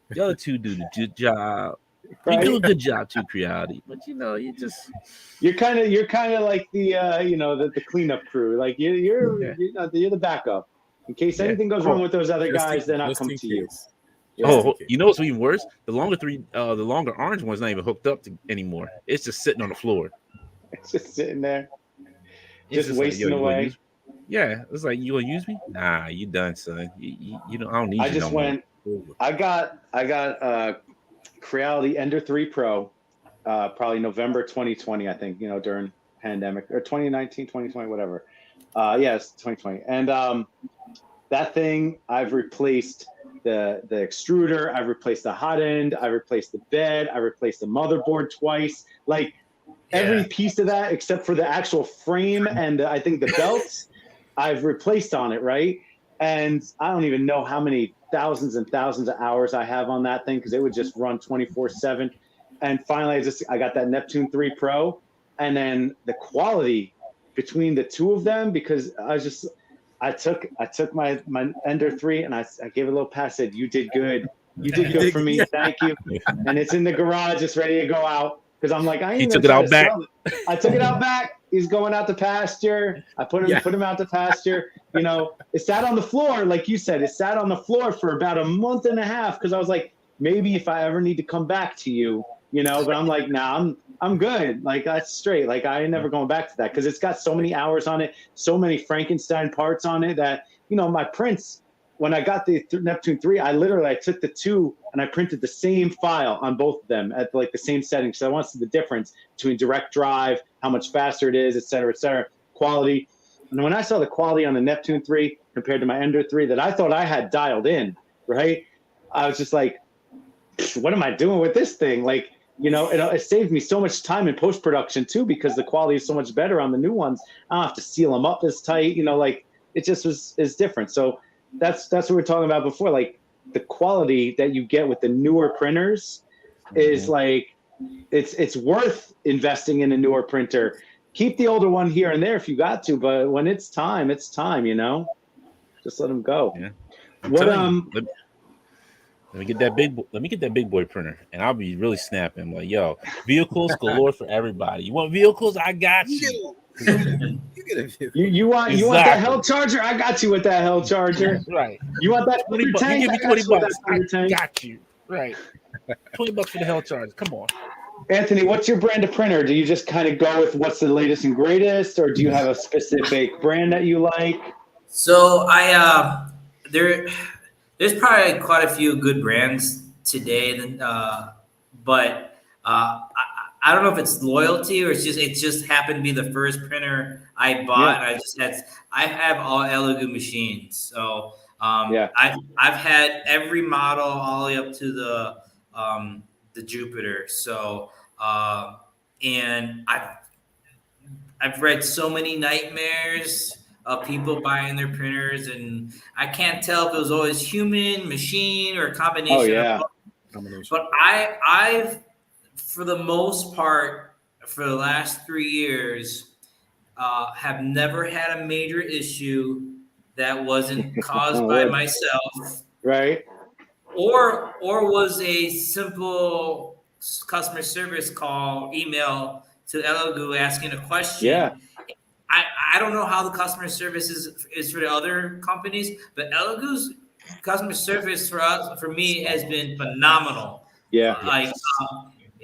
[SPEAKER 1] The other two do the good job. Right? You do a good job too, Creality, but you know, you're kind
[SPEAKER 4] of like the the cleanup crew. Like you're the backup in case anything goes wrong with those other guys. Then I'll come to you.
[SPEAKER 1] You know what's even worse? The longer orange one's not even hooked up anymore. It's just sitting on the floor.
[SPEAKER 4] It's just sitting there, just wasting away.
[SPEAKER 1] It's like, you gonna use me? Nah, you done, son. You know, I don't need you.
[SPEAKER 4] I just went. I got Creality Ender 3 Pro, probably November 2020, I think, you know, during pandemic, or 2019, 2020, whatever. It's 2020. And that thing, I've replaced the extruder, I've replaced the hot end, I've replaced the bed, I replaced the motherboard twice. Like every piece of that, except for the actual frame and I think the belts, I've replaced on it, right? And I don't even know how many thousands and thousands of hours I have on that thing because it would just run 24/7. And finally, I got that Neptune 3 Pro, and then the quality between the two of them, because I took my Ender 3 and I gave it a little pat. Said, "You did good. You did good for me. Thank you." And it's in the garage, it's ready to go out because I'm like,
[SPEAKER 1] he took it out back.
[SPEAKER 4] I took it out back. He's going out to pasture. I put him out to pasture. You know, it sat on the floor, like you said. It sat on the floor for about a month and a half because I was like, maybe if I ever need to come back to you, you know. But I'm like, nah, I'm good. Like that's straight. Like I ain't never going back to that because it's got so many hours on it, so many Frankenstein parts on it that, you know, my prints. When I got the Neptune 3, I took the two and I printed the same file on both of them at like the same settings. So I wanted to see the difference between direct drive, how much faster it is, et cetera, quality. And when I saw the quality on the Neptune 3 compared to my Ender 3 that I thought I had dialed in, right? I was just like, what am I doing with this thing? Like, you know, it saved me so much time in post-production too because the quality is so much better on the new ones. I don't have to seal them up as tight, you know, like it just is different. So that's what we're talking about before. Like the quality that you get with the newer printers is like it's worth investing in a newer printer. Keep the older one here and there if you got to, but when it's time, you know. Just let them go.
[SPEAKER 1] Yeah. Let me get that big boy printer, and I'll be really snapping. I'm like, yo, vehicles galore for everybody. You want vehicles? I got you.
[SPEAKER 4] You want that hell charger? I got you with that hell charger.
[SPEAKER 1] Right.
[SPEAKER 4] You want that
[SPEAKER 1] 20 bucks? You give me 20 bucks. I got you. Right. $20 for the hell charger. Come on.
[SPEAKER 4] Anthony, what's your brand of printer? Do you just kind of go with what's the latest and greatest, or do you have a specific brand that you like?
[SPEAKER 3] So there's probably quite a few good brands today, but I don't know if it's loyalty or it just happened to be the first printer I bought. Yeah. I have all Elegoo machines, so I've had every model all the way up to the Jupiter. So and I've read so many nightmares of people buying their printers, and I can't tell if it was always human, machine, or a combination.
[SPEAKER 4] Oh yeah,
[SPEAKER 3] but I've for the most part, for the last 3 years, have never had a major issue that wasn't caused by myself,
[SPEAKER 4] right?
[SPEAKER 3] Or was a simple customer service call, email to Elegoo asking a question.
[SPEAKER 4] Yeah.
[SPEAKER 3] I don't know how the customer service is for the other companies, but Elegoo's customer service for me has been phenomenal.
[SPEAKER 4] Yeah.
[SPEAKER 3] Like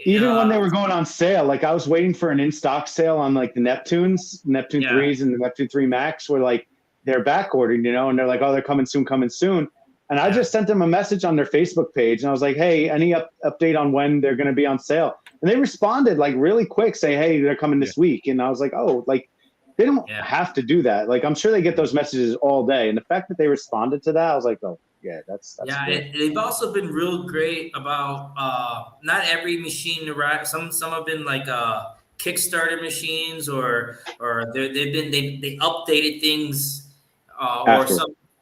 [SPEAKER 4] even when they were going on sale, like I was waiting for an in-stock sale on like the Neptune 3s and the Neptune 3 Max were like they're back ordered, and they're like, oh, they're coming soon. And I just sent them a message on their Facebook page and I was like, hey, any update on when they're going to be on sale? And they responded like really quick, say, hey, they're coming this week. And I was like, oh, like they don't have to do that. Like I'm sure they get those messages all day. And the fact that they responded to that, I was like, oh, yeah, that's
[SPEAKER 3] and they've also been real great about not every machine arrive. Some have been like Kickstarter machines, or they updated things, or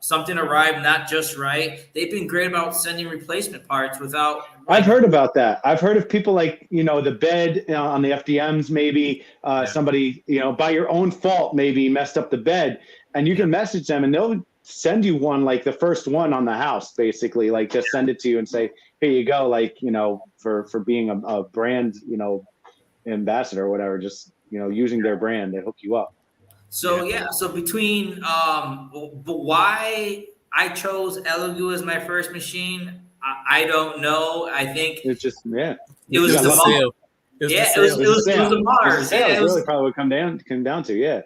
[SPEAKER 3] something arrived not just right. They've been great about sending replacement parts without.
[SPEAKER 4] I've heard about that. I've heard of people like the bed on the FDMs, maybe somebody by your own fault maybe messed up the bed, and you can message them and they'll send you one, like the first one on the house, basically, like just send it to you and say, here you go, like for being a brand ambassador or whatever, just using their brand, they hook you up.
[SPEAKER 3] So so between why I chose Elegoo as my first machine, I don't know. I think
[SPEAKER 4] it's just
[SPEAKER 3] it was the
[SPEAKER 2] sale.
[SPEAKER 3] It was the Mars.
[SPEAKER 4] It really probably would come down to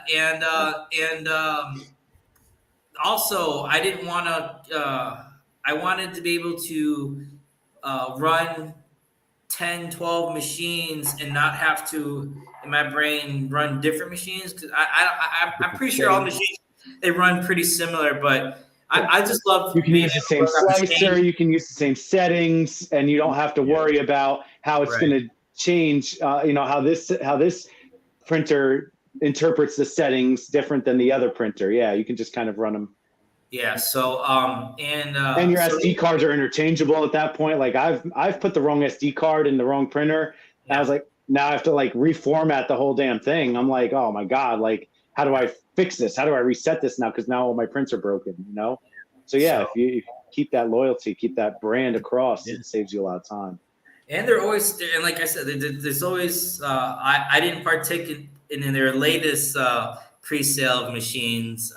[SPEAKER 3] and also I didn't want to. I wanted to be able to run 10, 12 machines and not have to, in my brain, run different machines, because I'm pretty sure all machines, they run pretty similar, but I just love
[SPEAKER 4] you can use the same slicer, you can use the same settings, and you don't have to worry about how it's going to change. How this printer interprets the settings different than the other printer. Yeah, you can just kind of run them.
[SPEAKER 3] Yeah. So and
[SPEAKER 4] your SD cards are interchangeable at that point. Like I've put the wrong SD card in the wrong printer. And I was like, now I have to like reformat the whole damn thing. I'm like, oh my God, like how do I fix this? How do I reset this now? Because now all my prints are broken, So if you keep that loyalty, keep that brand across, it saves you a lot of time.
[SPEAKER 3] And they're always, and like I said, there's always I didn't partake in their latest pre-sale of machines,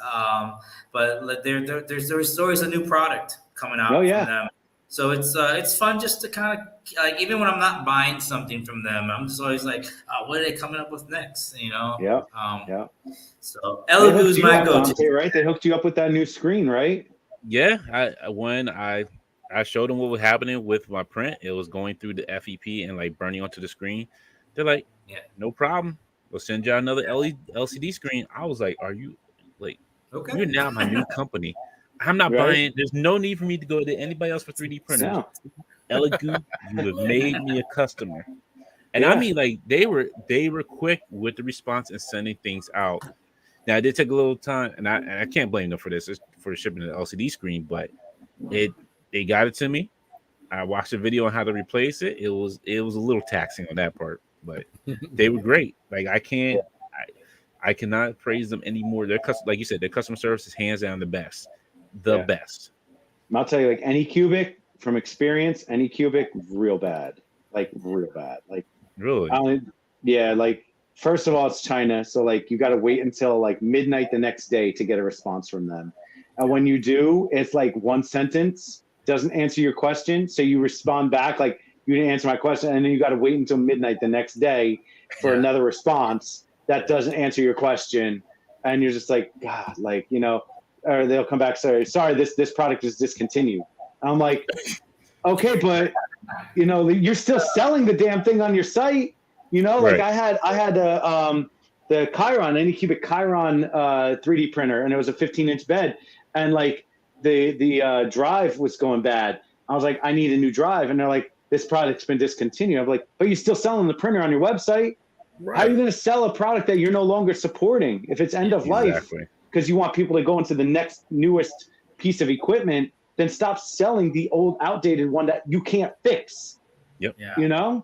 [SPEAKER 3] but there's always a new product coming out from them. So it's fun just to kind of like, even when I'm not buying something from them, I'm just always like, what are they coming up with next?
[SPEAKER 4] Yeah.
[SPEAKER 3] So Elegoo's my go-to.
[SPEAKER 4] Right? They hooked you up with that new screen, right?
[SPEAKER 1] Yeah. I showed them what was happening with my print. It was going through the FEP and like burning onto the screen. They're like, no problem. We'll send you another LCD screen. I was like, are you like, you're now my new company. I'm not buying. There's no need for me to go to anybody else for 3D printers.
[SPEAKER 4] No.
[SPEAKER 1] Elegoo, you have made me a customer. And I mean, like they were quick with the response and sending things out. Now it did take a little time, and I can't blame them for this. It's for the shipping of the LCD screen, but they got it to me. I watched a video on how to replace it. It was a little taxing on that part, but they were great. Like I cannot praise them anymore. Like you said, their customer service is hands down the best. Best.
[SPEAKER 4] And I'll tell you, like AnyCubic, from experience, AnyCubic, real bad. Like real bad. Like
[SPEAKER 1] really?
[SPEAKER 4] Like first of all, it's China, so like you got to wait until like midnight the next day to get a response from them. And when you do, it's like one sentence, doesn't answer your question, so you respond back like you didn't answer my question, and then you got to wait until midnight the next day for another response that doesn't answer your question, and you're just like, God, like or they'll come back, sorry, this product is discontinued. I'm like, okay, but you're still selling the damn thing on your site. Like I had the Chiron, AnyCubic Chiron 3D printer, and it was a 15-inch bed, and like the drive was going bad. I was like, I need a new drive, and they're like, this product's been discontinued. I'm like, but you're still selling the printer on your website. Right. How are you going to sell a product that you're no longer supporting if it's end of life? Because you want people to go into the next newest piece of equipment, then stop selling the old outdated one that you can't fix.
[SPEAKER 1] Yep.
[SPEAKER 3] Yeah.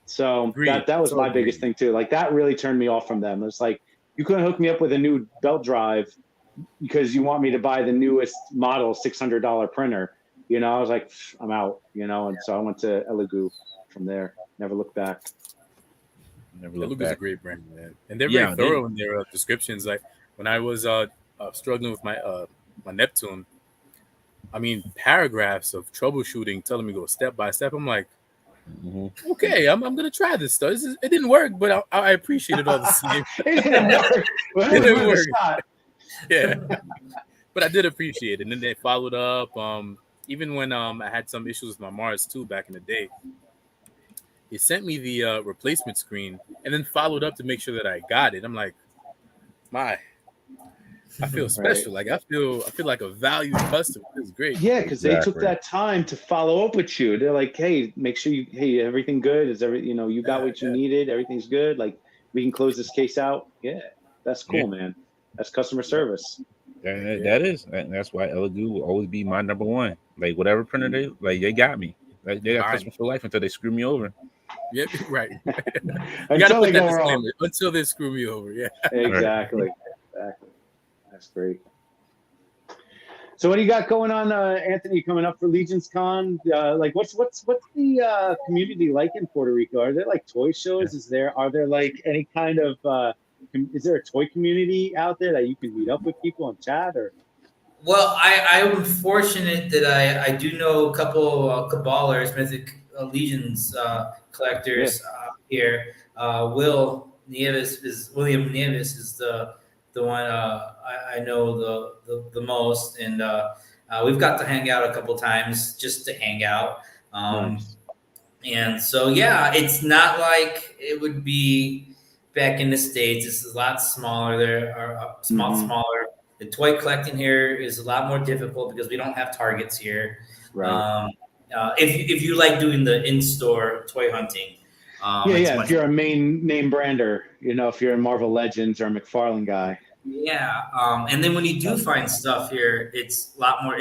[SPEAKER 4] So that was my biggest thing too. Like that really turned me off from them. It's like, you couldn't hook me up with a new belt drive because you want me to buy the newest model $600 printer. you know, I was like, I'm out, you know, and so I went to Elegoo from there. Never looked back.
[SPEAKER 1] Never look
[SPEAKER 2] Eluga is a
[SPEAKER 1] back.
[SPEAKER 2] great brand, man, and they're very
[SPEAKER 1] Yeah,
[SPEAKER 2] thorough in their descriptions. Like when I was struggling with my Neptune, I mean, paragraphs of troubleshooting telling me go step by step. I'm like,
[SPEAKER 1] Mhm.
[SPEAKER 2] okay, I'm gonna try this stuff. It didn't work, but I appreciate it all the same.
[SPEAKER 4] It didn't work. Well,
[SPEAKER 2] It
[SPEAKER 4] it was
[SPEAKER 2] didn't
[SPEAKER 4] worth a
[SPEAKER 2] work.
[SPEAKER 4] shot.
[SPEAKER 2] Yeah, but I did appreciate it. And then they followed up. Even when I had some issues with my Mars 2 back in the day, they sent me the replacement screen and then followed up to make sure that I got it. I'm like, my, I feel
[SPEAKER 4] Right.
[SPEAKER 2] special. Like I feel like a valued customer. This is great.
[SPEAKER 4] Yeah, because they took
[SPEAKER 1] Exactly.
[SPEAKER 4] that time to follow up with you. They're like, hey, make sure everything good? Is you got what you needed? Everything's good? Like, we can close this case out? Yeah, that's cool, man. That's customer service.
[SPEAKER 1] That is. That's why Elegoo will always be my number one. Like whatever printer they got me. Like they got
[SPEAKER 2] Fine.
[SPEAKER 1] customer for life until they screw me over.
[SPEAKER 2] Yep, right. You
[SPEAKER 4] Until
[SPEAKER 2] gotta
[SPEAKER 4] they
[SPEAKER 2] put that
[SPEAKER 4] go wrong.
[SPEAKER 2] disclaimer until they screw me over. Yeah.
[SPEAKER 4] Exactly. That's great. So what do you got going on, Anthony? Coming up for Legion's Con? Like, what's the community like in Puerto Rico? Are there like toy shows? Are there like any kind of is there a toy community out there that you can meet up with people and chat? Or
[SPEAKER 3] Well, I'm fortunate that I do know a couple Cabalers, Mythic Legions collectors here. William Nieves is the one I know the most, and we've got to hang out a couple times just to hang out.
[SPEAKER 4] nice.
[SPEAKER 3] And so, yeah, it's not like it would be back in the States. It's a lot smaller. There are smaller. The toy collecting here is a lot more difficult because we don't have targets here.
[SPEAKER 4] Right.
[SPEAKER 3] If you like doing the in-store toy hunting,
[SPEAKER 4] If you're a main name brander, if you're a Marvel Legends or a McFarlane guy.
[SPEAKER 3] Yeah, and then when you do find stuff here, it's more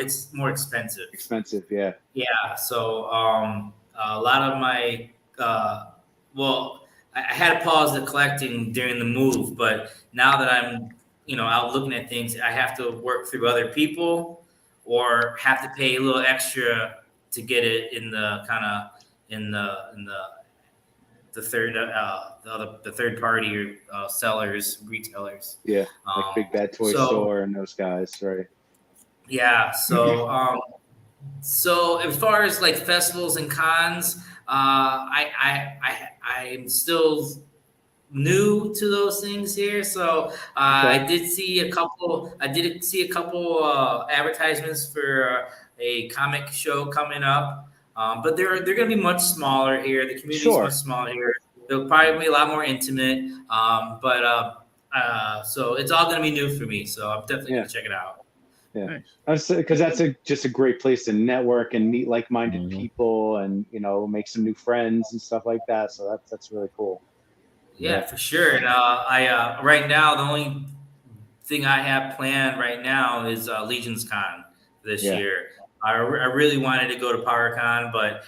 [SPEAKER 3] expensive.
[SPEAKER 4] Expensive, yeah.
[SPEAKER 3] Yeah, so a lot of my I had to pause the collecting during the move, but now that I'm out looking at things, I have to work through other people or have to pay a little extra to get it in the kind of in the third party sellers, retailers.
[SPEAKER 4] Yeah, like Big Bad Toy Store and those guys, right?
[SPEAKER 3] Yeah, so so as far as like festivals and cons, I'm still new to those things here. So I did see a couple. Advertisements for a comic show coming up, but they're going to be much smaller here. The community is much smaller here. They'll probably be a lot more intimate. So it's all going to be new for me. So I'm definitely going to check it out.
[SPEAKER 4] Yeah, because that's just a great place to network and meet like-minded people, and make some new friends and stuff like that. So that's really cool.
[SPEAKER 3] Yeah, for sure. And I right now the only thing I have planned right now is Legion's Con this year. I really wanted to go to PowerCon, but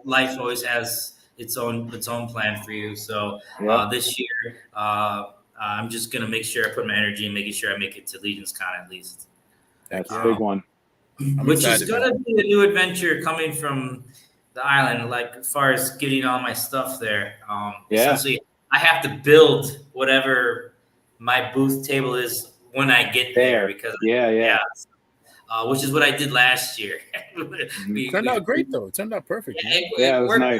[SPEAKER 3] life always has its own plan for you. So this year, I'm just gonna make sure I put my energy in making sure I make it to Legion's Con at least.
[SPEAKER 4] That's a big one.
[SPEAKER 3] Which is gonna be a new adventure coming from the island, like as far as getting all my stuff there. Essentially, I have to build whatever my booth table is when I get there because which is what I did last year.
[SPEAKER 2] It turned out great though. It turned out perfect.
[SPEAKER 4] It was nice.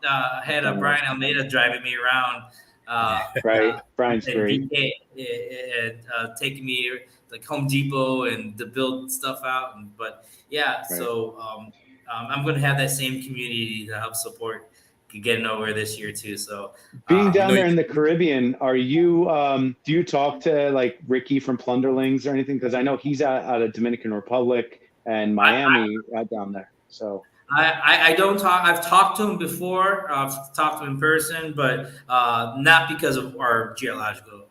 [SPEAKER 3] I had Brian Almeida driving me around.
[SPEAKER 4] Right, Brian's great.
[SPEAKER 3] Taking me like Home Depot and to build stuff out, so I'm going to have that same community to help support getting over this year too. So
[SPEAKER 4] being down there in the Caribbean, are you do you talk to like Ricky from Plunderlings or anything? Because I know he's out of Dominican Republic and Miami down there. So
[SPEAKER 3] I don't talk. I've talked to him before. I've talked to him in person, but not because of our geographical.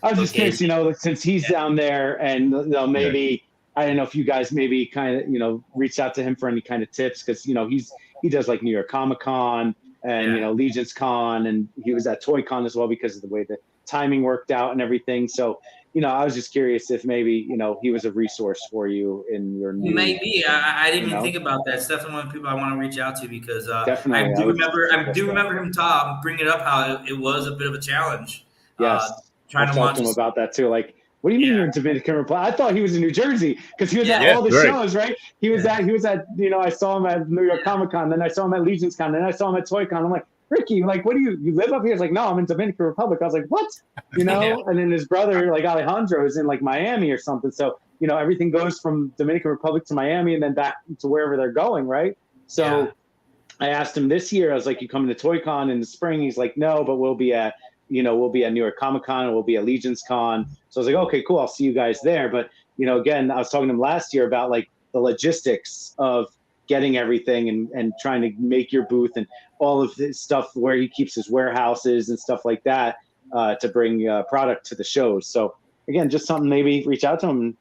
[SPEAKER 4] I was just curious, since he's down there, and maybe I don't know if you guys maybe kind of reached out to him for any kind of tips, because he does like New York Comic Con and Legion's Con, and he was at Toy Con as well because of the way the timing worked out and everything. So I was just curious if maybe, he was a resource for you in your new.
[SPEAKER 3] Maybe I didn't even think about that. It's definitely one of the people I want to reach out to because
[SPEAKER 4] definitely.
[SPEAKER 3] I do remember him bringing it up how it was a bit of a challenge.
[SPEAKER 4] Yes,
[SPEAKER 3] trying
[SPEAKER 4] I
[SPEAKER 3] to
[SPEAKER 4] talked to him about that too. Like, what do you mean you're in Dominican Republic? I thought he was in New Jersey because he was at all the shows, right? He was at, I saw him at New York Comic Con, then I saw him at Legion's Con, then I saw him at Toy Con. I'm like, Ricky, like, what do you live up here? He's like, no, I'm in Dominican Republic. I was like, what? And then his brother, like Alejandro, is in like Miami or something. So, everything goes from Dominican Republic to Miami and then back to wherever they're going, right? So I asked him this year, I was like, you coming to Toy Con in the spring? He's like, no, but we'll be at New York Comic Con and we'll be at Legion's Con. So I was like, okay, cool. I'll see you guys there. But, again, I was talking to him last year about like the logistics of getting everything and trying to make your booth and all of this stuff where he keeps his warehouses and stuff like that to bring product to the shows. So again, just something, maybe reach out to him,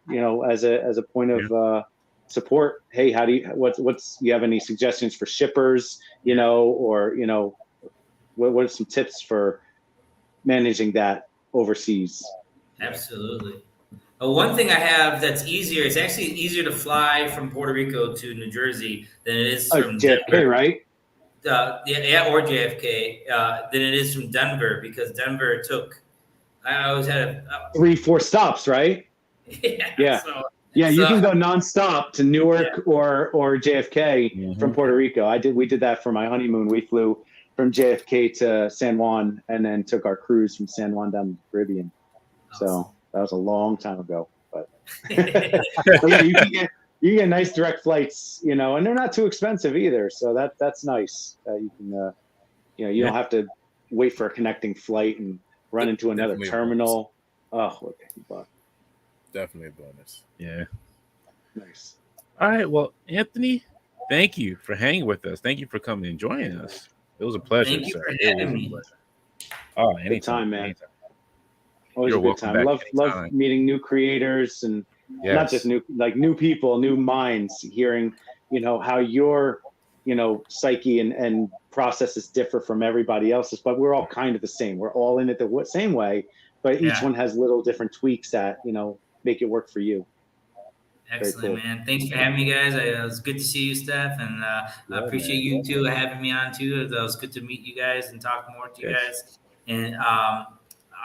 [SPEAKER 4] as a point of support. Hey, how do you have any suggestions for shippers, or, what are some tips for managing that overseas?
[SPEAKER 3] Absolutely. One thing I have that's easier, it's actually easier to fly from Puerto Rico to New Jersey than it is from
[SPEAKER 4] JFK,
[SPEAKER 3] Denver.
[SPEAKER 4] right?
[SPEAKER 3] Or JFK, than it is from Denver, because Denver I always had
[SPEAKER 4] 3-4 stops, right?
[SPEAKER 3] Yeah.
[SPEAKER 4] You can go nonstop to Newark or JFK from Puerto Rico. We did that for my honeymoon. We flew from JFK to San Juan and then took our cruise from San Juan down the Caribbean. Awesome. So that was a long time ago, but you can get nice direct flights, and they're not too expensive either. So that's nice. You can, you don't have to wait for a connecting flight and run into another terminal. Oh,
[SPEAKER 2] definitely a bonus.
[SPEAKER 1] Yeah.
[SPEAKER 4] Nice.
[SPEAKER 1] All right. Well, Anthony, thank you for hanging with us. Thank you for coming and joining us. It was a pleasure.
[SPEAKER 3] Thank you for having me.
[SPEAKER 1] Oh, anytime,
[SPEAKER 4] man.
[SPEAKER 1] Anytime.
[SPEAKER 4] Always a good time. Love meeting new creators and not just new people, new minds, hearing, how your, psyche and processes differ from everybody else's, but we're all kind of the same. We're all in it the same way, but each one has little different tweaks that, make it work for you.
[SPEAKER 3] Excellent, man. Thanks for having me, guys. It was good to see you, Steph, and I appreciate you too having me on too. It was good to meet you guys and talk more to you guys. And are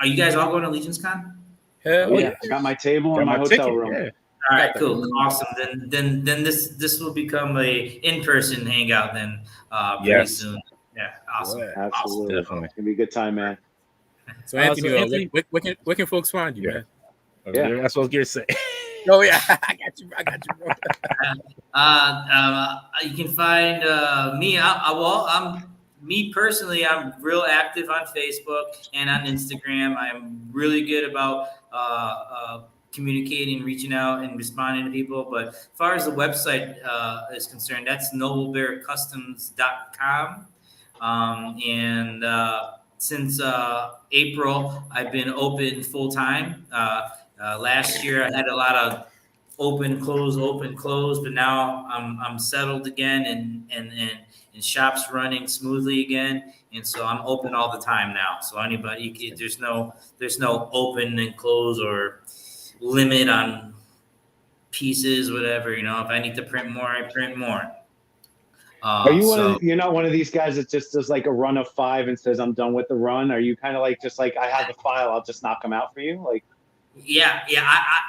[SPEAKER 3] you guys all going to Legion's Con?
[SPEAKER 4] Hell yeah! Got my table in my hotel room. Yeah.
[SPEAKER 3] All right, cool, awesome. Then this will become a in-person hangout then pretty soon. Yeah, awesome.
[SPEAKER 4] Yeah, absolutely, awesome. It's gonna be a good time, man.
[SPEAKER 2] So Anthony, where can folks find you, man?
[SPEAKER 1] Yeah, that's what I was gonna say.
[SPEAKER 2] Oh yeah, I got you, bro.
[SPEAKER 3] You can find me. Me personally, I'm real active on Facebook and on Instagram. I'm really good about communicating, reaching out, and responding to people. But as far as the website is concerned, that's noblebearcustoms.com. And since April, I've been open full time. Last year, I had a lot of open, close, but now I'm settled again and shops running smoothly again, and so I'm open all the time now. So anybody, there's no open and close or limit on pieces, whatever. If I need to print more, I print more.
[SPEAKER 4] Are you you're not one of these guys that just does like a run of 5 and says I'm done with the run? Are you kind of like just like I have the file, I'll just knock them out for you? Like,
[SPEAKER 3] yeah. I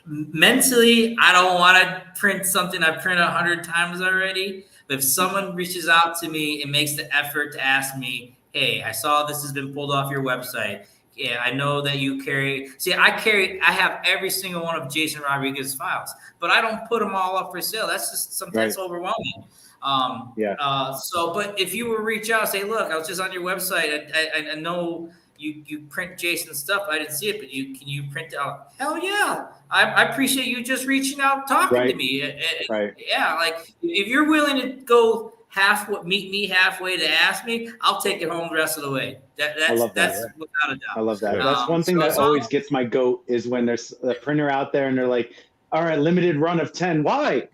[SPEAKER 3] mentally, I don't want to print something I've printed 100 times already. But if someone reaches out to me and makes the effort to ask me, hey, I saw this has been pulled off your website. Yeah, I know that you carry. See, I have every single one of Jason Rodriguez's files, but I don't put them all up for sale. That's just sometimes overwhelming. But if you were to reach out and say, look, I was just on your website. I know you print Jason's stuff. I didn't see it, but can you print it out? Hell yeah. I appreciate you just reaching out, talking to me. Yeah. Like if you're willing to go meet me halfway to ask me, I'll take it home the rest of the way. That's without a doubt.
[SPEAKER 4] I love that. That's one thing that always gets my goat is when there's a printer out there and they're like, all right, limited run of 10. Why?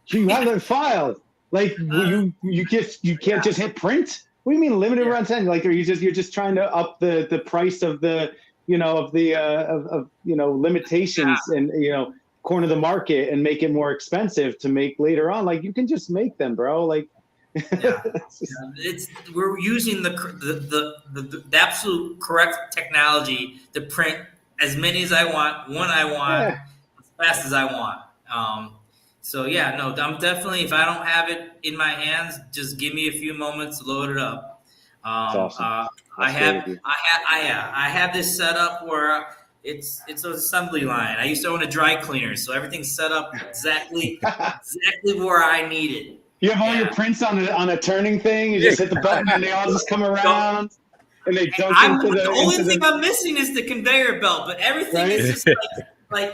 [SPEAKER 4] You haven't filed. Like you can't just hit print. What do you mean limited run 10? Like you're just trying to up the price of the of the limitations and corner the market and make it more expensive to make later on. Like, you can just make them, bro. Like,
[SPEAKER 3] yeah. We're using the absolute correct technology to print as many as I want, when I want, as fast as I want. So yeah, no, I'm definitely, if I don't have it in my hands, just give me a few moments to load it up.
[SPEAKER 4] That's awesome.
[SPEAKER 3] I have this set up where it's an assembly line. I used to own a dry cleaner, so everything's set up exactly where I need it.
[SPEAKER 4] You have all your prints on a turning thing. You just hit the button, and they all just come around, and they dunk into the.
[SPEAKER 3] The only thing I'm missing is the conveyor belt, but everything is just like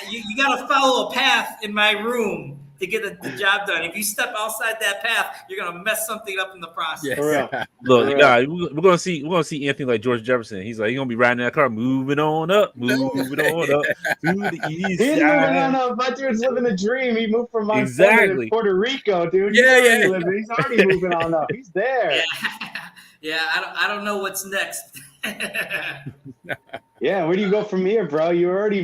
[SPEAKER 3] you got to follow a path in my room to get the job done. If you step outside that path, you're gonna mess something up in the process.
[SPEAKER 4] Yeah.
[SPEAKER 1] Look, we're gonna see Anthony like George Jefferson. He's gonna be riding that car, moving on up to the east
[SPEAKER 4] He's
[SPEAKER 1] side.
[SPEAKER 4] moving on up. My dude's living a dream. He moved from Montana
[SPEAKER 1] Exactly.
[SPEAKER 4] to Puerto Rico, dude. He's already moving on up. He's there.
[SPEAKER 3] Yeah. I don't know what's next.
[SPEAKER 4] Yeah, where do you go from here, bro? You already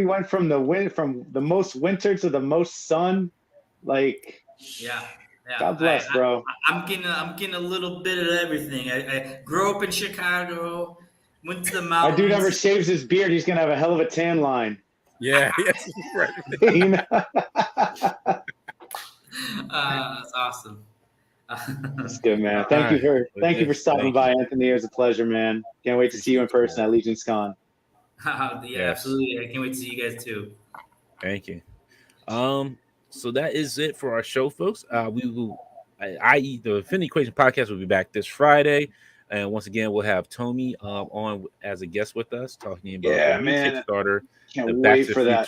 [SPEAKER 4] went from the most winter to the most sun. Like,
[SPEAKER 3] yeah.
[SPEAKER 4] God bless, bro.
[SPEAKER 3] I'm getting a little bit of everything. I grew up in Chicago, went to the mountains.
[SPEAKER 4] My dude ever shaves his beard, he's gonna have a hell of a tan line.
[SPEAKER 2] Yeah. Right.
[SPEAKER 3] That's awesome.
[SPEAKER 4] That's good, man. Thank you for stopping by, Anthony. It was a pleasure, man. Can't wait to see you in person at Legion's Con.
[SPEAKER 3] Absolutely. I can't wait to see you guys too.
[SPEAKER 1] Thank you. So that is it for our show, folks. We will, i.e., the Infinity Equation podcast will be back this Friday, and once again, we'll have Tommy on as a guest with us, talking about the new Kickstarter.
[SPEAKER 4] Can't wait for that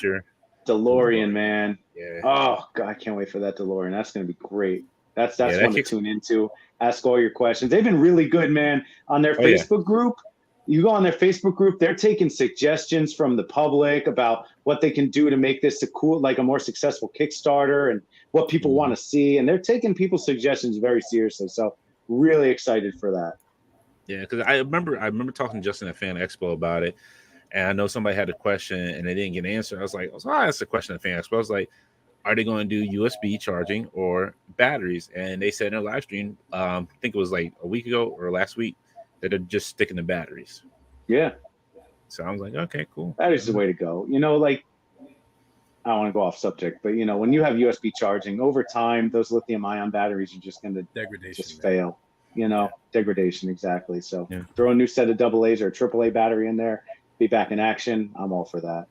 [SPEAKER 4] DeLorean, man.
[SPEAKER 1] Yeah.
[SPEAKER 4] Oh God, I can't wait for that DeLorean. That's gonna be great. That's one to tune into. Ask all your questions. They've been really good, man. On their Facebook group, you go on their Facebook group, they're taking suggestions from the public about what they can do to make this a more successful Kickstarter and what people want to see. And they're taking people's suggestions very seriously. So really excited for that.
[SPEAKER 1] Yeah, because I remember talking to Justin at Fan Expo about it. And I know somebody had a question and they didn't get an answer. I was like, I asked a question at Fan Expo. I was like, are they going to do USB charging or batteries? And they said in their live stream, I think it was like a week ago or last week, that they're just sticking to batteries.
[SPEAKER 4] Yeah.
[SPEAKER 1] So I was like, okay, cool.
[SPEAKER 4] That is the way to go. Like, I don't want to go off subject, but when you have USB charging over time, those lithium ion batteries are just going to just fail. Degradation, exactly. So throw a new set of AA's or a AAA battery in there, be back in action. I'm all for that.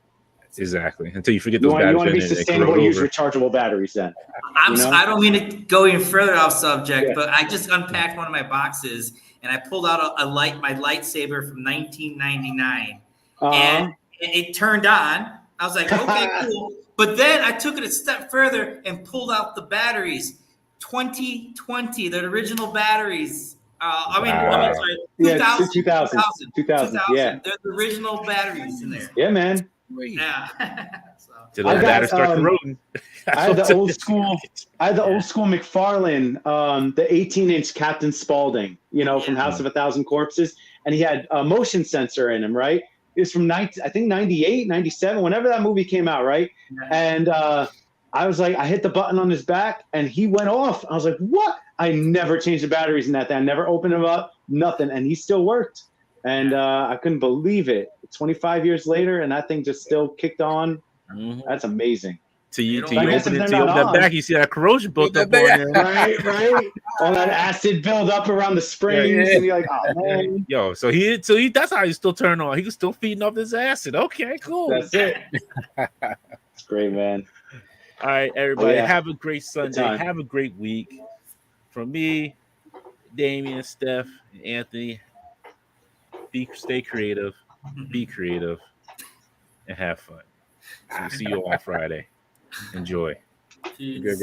[SPEAKER 1] Exactly. Until you forget those batteries.
[SPEAKER 4] You want to be sustainable, use rechargeable batteries then.
[SPEAKER 3] I don't mean to go even further off subject, but I just unpacked one of my boxes and I pulled out my lightsaber from 1999. And it turned on. I was like, okay, cool. But then I took it a step further and pulled out the batteries. 2020, the original batteries. Sorry, 2000. Yeah. They're the original batteries in there.
[SPEAKER 4] Yeah, man.
[SPEAKER 3] Yeah.
[SPEAKER 1] Did those batteries start corroding?
[SPEAKER 4] I had the old school McFarlane, the 18-inch Captain Spaulding, from House of a Thousand Corpses, and he had a motion sensor in him, right? It was from 98, 97, whenever that movie came out, right? Yeah. And I was like, I hit the button on his back, and he went off. I was like, what? I never changed the batteries in that thing. I never opened them up, nothing, and he still worked. And I couldn't believe it. 25 years later, and that thing just still kicked on.
[SPEAKER 1] Mm-hmm.
[SPEAKER 4] That's amazing.
[SPEAKER 1] Till you open that back, you see that corrosion built up on there.
[SPEAKER 4] Right. All that acid build up around the springs, and you're like, oh man.
[SPEAKER 1] Yo, so he that's how he still turned on. He was still feeding off this acid. Okay, cool.
[SPEAKER 4] That's it. It's great, man.
[SPEAKER 1] All right, everybody, have a great Sunday. Have a great week. From me, Damian, Steph, and Anthony, stay creative, be creative, and have fun. So we'll see you all on Friday. Enjoy.
[SPEAKER 3] Jeez.
[SPEAKER 2] Good guys.